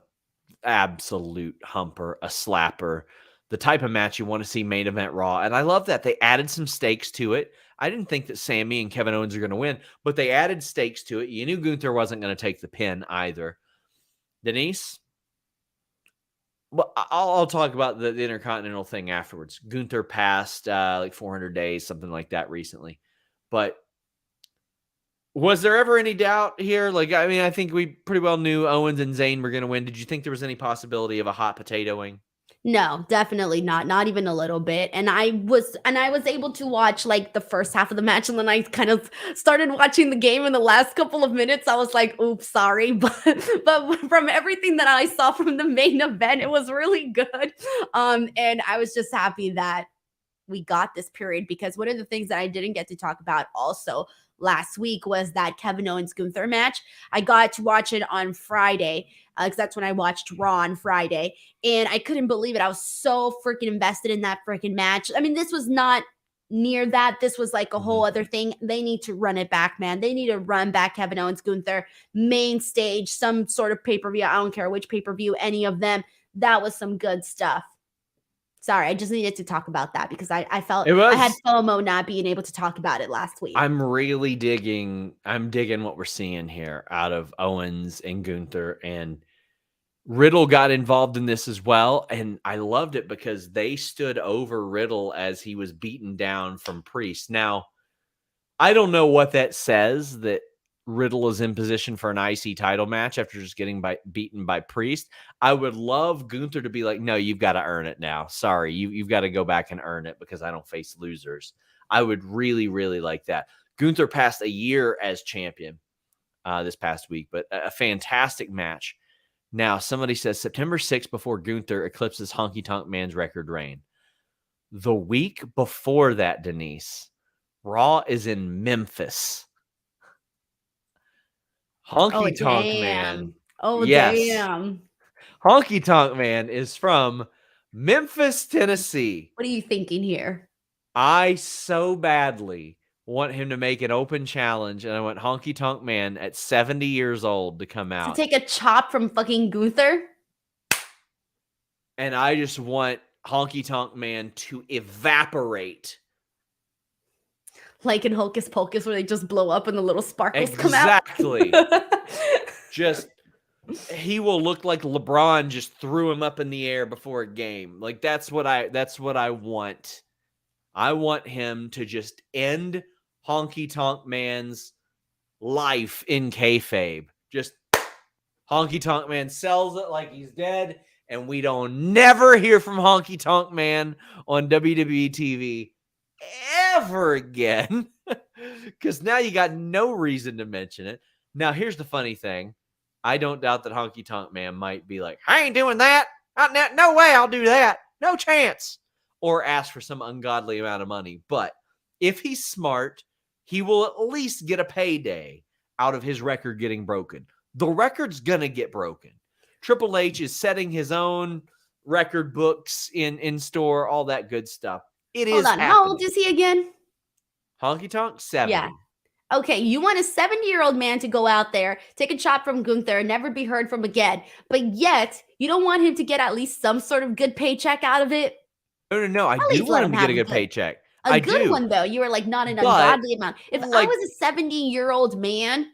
Speaker 1: absolute humper, a slapper. The type of match you want to see main event Raw. And I love that they added some stakes to it. I didn't think that Sami and Kevin Owens are going to win, but they added stakes to it. You knew Gunther wasn't going to take the pin either. Denise? Well, I'll talk about the Intercontinental thing afterwards. Gunther passed like 400 days, something like that recently. But was there ever any doubt here? Like, I mean, I think we pretty well knew Owens and Zayn were going to win. Did you think there was any possibility of a hot potatoing?
Speaker 2: No, definitely not even a little bit. And I was able to watch like the first half of the match, and then I kind of started watching the game in the last couple of minutes. I was like, oops, sorry. But from everything that I saw from the main event, it was really good. And I was just happy that we got this period, because one of the things that I didn't get to talk about also last week was that Kevin Owens Gunther match. I got to watch it on Friday because that's when I watched Raw on Friday, and I couldn't believe it. I was so freaking invested in that freaking match. I mean, this was not near that. This was like a whole other thing. They need to run it back, man. They need to run back Kevin Owens Gunther main stage, some sort of pay-per-view. I don't care which pay-per-view, any of them. That was some good stuff. Sorry, I just needed to talk about that because I felt I had FOMO not being able to talk about it last week.
Speaker 1: I'm digging what we're seeing here out of Owens and Gunther, and Riddle got involved in this as well. And I loved it because they stood over Riddle as he was beaten down from Priest. Now, I don't know what that says, that Riddle is in position for an IC title match after just getting beaten by Priest. I would love Gunther to be like, no, you've got to earn it now. Sorry, you've got to go back and earn it because I don't face losers. I would really, really like that. Gunther passed a year as champion this past week, but a fantastic match. Now, somebody says September 6th before Gunther eclipses Honky Tonk Man's record reign. The week before that, Denise, Raw is in Memphis. Honky Tonk Man.
Speaker 2: Oh,
Speaker 1: yes.
Speaker 2: Damn.
Speaker 1: Honky Tonk Man is from Memphis, Tennessee.
Speaker 2: What are you thinking here?
Speaker 1: I so badly want him to make an open challenge, and I want Honky Tonk Man at 70 years old to come out.
Speaker 2: To take a chop from fucking Gunther?
Speaker 1: And I just want Honky Tonk Man to evaporate.
Speaker 2: Like in Hocus Pocus where they just blow up and the little sparkles come out.
Speaker 1: Exactly. Just he will look like LeBron just threw him up in the air before a game. Like that's what I want. I want him to just end Honky Tonk Man's life in kayfabe. Just Honky Tonk Man sells it like he's dead, and we don't never hear from Honky Tonk Man on WWE TV ever again. Because now you got no reason to mention it. Now, here's the funny thing. I don't doubt that Honky Tonk Man might be like, I ain't doing that. No way I'll do that. No chance. Or ask for some ungodly amount of money. But if he's smart, he will at least get a payday out of his record getting broken. The record's going to get broken. Triple H is setting his own record books in store, all that good stuff.
Speaker 2: Hold on. How old is he again?
Speaker 1: Honky Tonk, 70.
Speaker 2: Yeah. Okay, you want a 70-year-old man to go out there, take a chop from Gunther, and never be heard from again. But yet, you don't want him to get at least some sort of good paycheck out of it?
Speaker 1: No. I do want him to get a good paycheck.
Speaker 2: A good one, though. You were like, not an ungodly amount. If I was a 70-year-old man,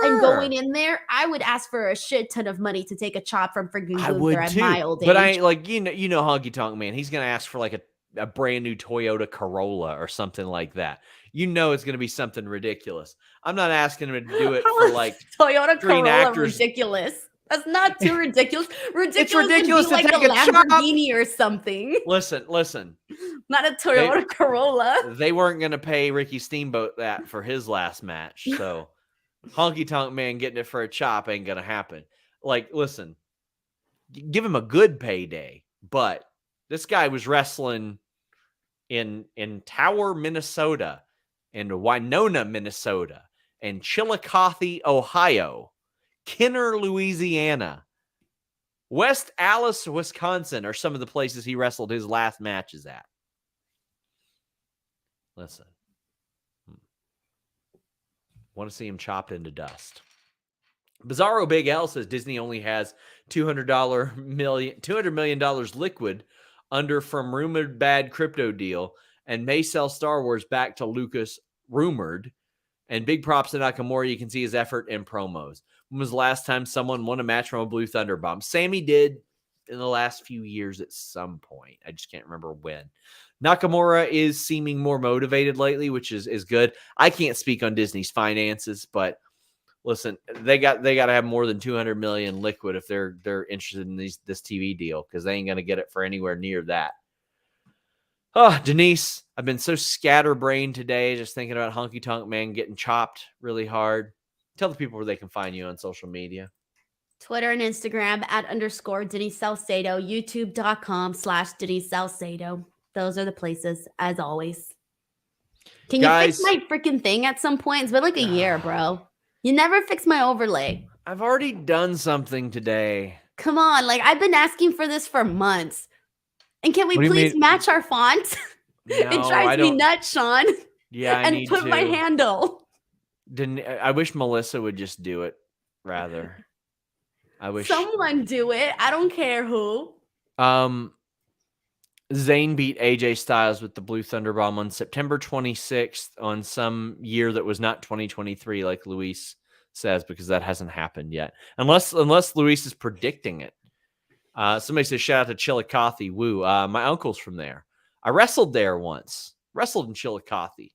Speaker 2: and going in there, I would ask for a shit ton of money to take a chop from freaking Gunther at my old age.
Speaker 1: But I like, you know Honky Tonk Man. He's going to ask for like a brand new Toyota Corolla or something like that. You know it's going to be something ridiculous. I'm not asking him to do it for like
Speaker 2: Toyota Corolla ridiculous. That's not too ridiculous.
Speaker 1: It's ridiculous to
Speaker 2: like
Speaker 1: take
Speaker 2: a Lamborghini or something.
Speaker 1: Listen.
Speaker 2: Not a Toyota Corolla.
Speaker 1: They weren't going to pay Ricky Steamboat that for his last match. So Honky Tonk Man getting it for a chop ain't going to happen. Like, listen, give him a good payday. But this guy was wrestling in Tower, Minnesota, and Winona, Minnesota, and Chillicothe, Ohio, Kenner, Louisiana, West Allis, Wisconsin are some of the places he wrestled his last matches at. Listen. Want to see him chopped into dust. Bizarro Big L says Disney only has $200 million liquid under from rumored bad crypto deal and may sell Star Wars back to Lucas, rumored. And big props to Nakamura. You can see his effort in promos. When was the last time someone won a match from a Blue Thunder Bomb? Sammy did in the last few years at some point. I just can't remember when. Nakamura is seeming more motivated lately, which is good. I can't speak on Disney's finances, but listen, they got to have more than 200 million liquid if they're interested in this TV deal, because they ain't gonna get it for anywhere near that. Oh, Denise, I've been so scatterbrained today, just thinking about Honky Tonk Man getting chopped really hard. Tell the people where they can find you on social media.
Speaker 2: Twitter and Instagram @ Denise Salcedo, YouTube.com/Denise Salcedo. Those are the places, as always. Can you fix my freaking thing at some point? It's been like a year, bro. You never fix my overlay.
Speaker 1: I've already done something today.
Speaker 2: Come on. Like, I've been asking for this for months. And can we please match our font?
Speaker 1: No,
Speaker 2: it drives me nuts, Sean.
Speaker 1: Yeah, I need
Speaker 2: put
Speaker 1: to.
Speaker 2: my handle.
Speaker 1: I wish Melissa would just do it, rather. I wish
Speaker 2: someone do it. I don't care who.
Speaker 1: Zayn beat AJ Styles with the Blue Thunder Bomb on September 26th on some year that was not 2023, like Luis says, because that hasn't happened yet. Unless Luis is predicting it. Somebody says, shout out to Chillicothe. Woo. My uncle's from there. I wrestled there once. Wrestled in Chillicothe.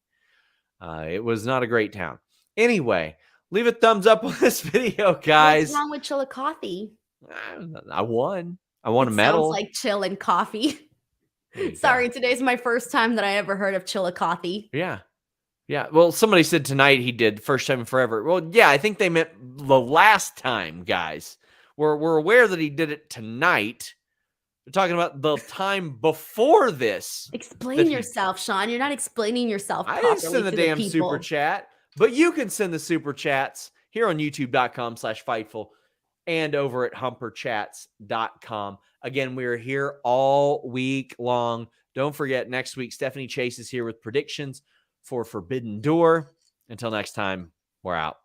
Speaker 1: It was not a great town. Anyway, leave a thumbs up on this video, guys.
Speaker 2: What's wrong with Chillicothe?
Speaker 1: I won. I won a medal.
Speaker 2: Sounds like chill and coffee. Sorry, today's my first time that I ever heard of Chillicothe.
Speaker 1: Yeah. Yeah. Well, somebody said tonight he did, first time in forever. Well, yeah, I think they meant the last time, guys. We're aware that he did it tonight. We're talking about the time before this.
Speaker 2: Explain yourself, Sean. You're not explaining yourself properly.
Speaker 1: I didn't send the damn super chat, but you can send the super chats here on youtube.com/Fightful and over at humperchats.com. Again, we are here all week long. Don't forget, next week, Stephanie Chase is here with predictions for Forbidden Door. Until next time, we're out.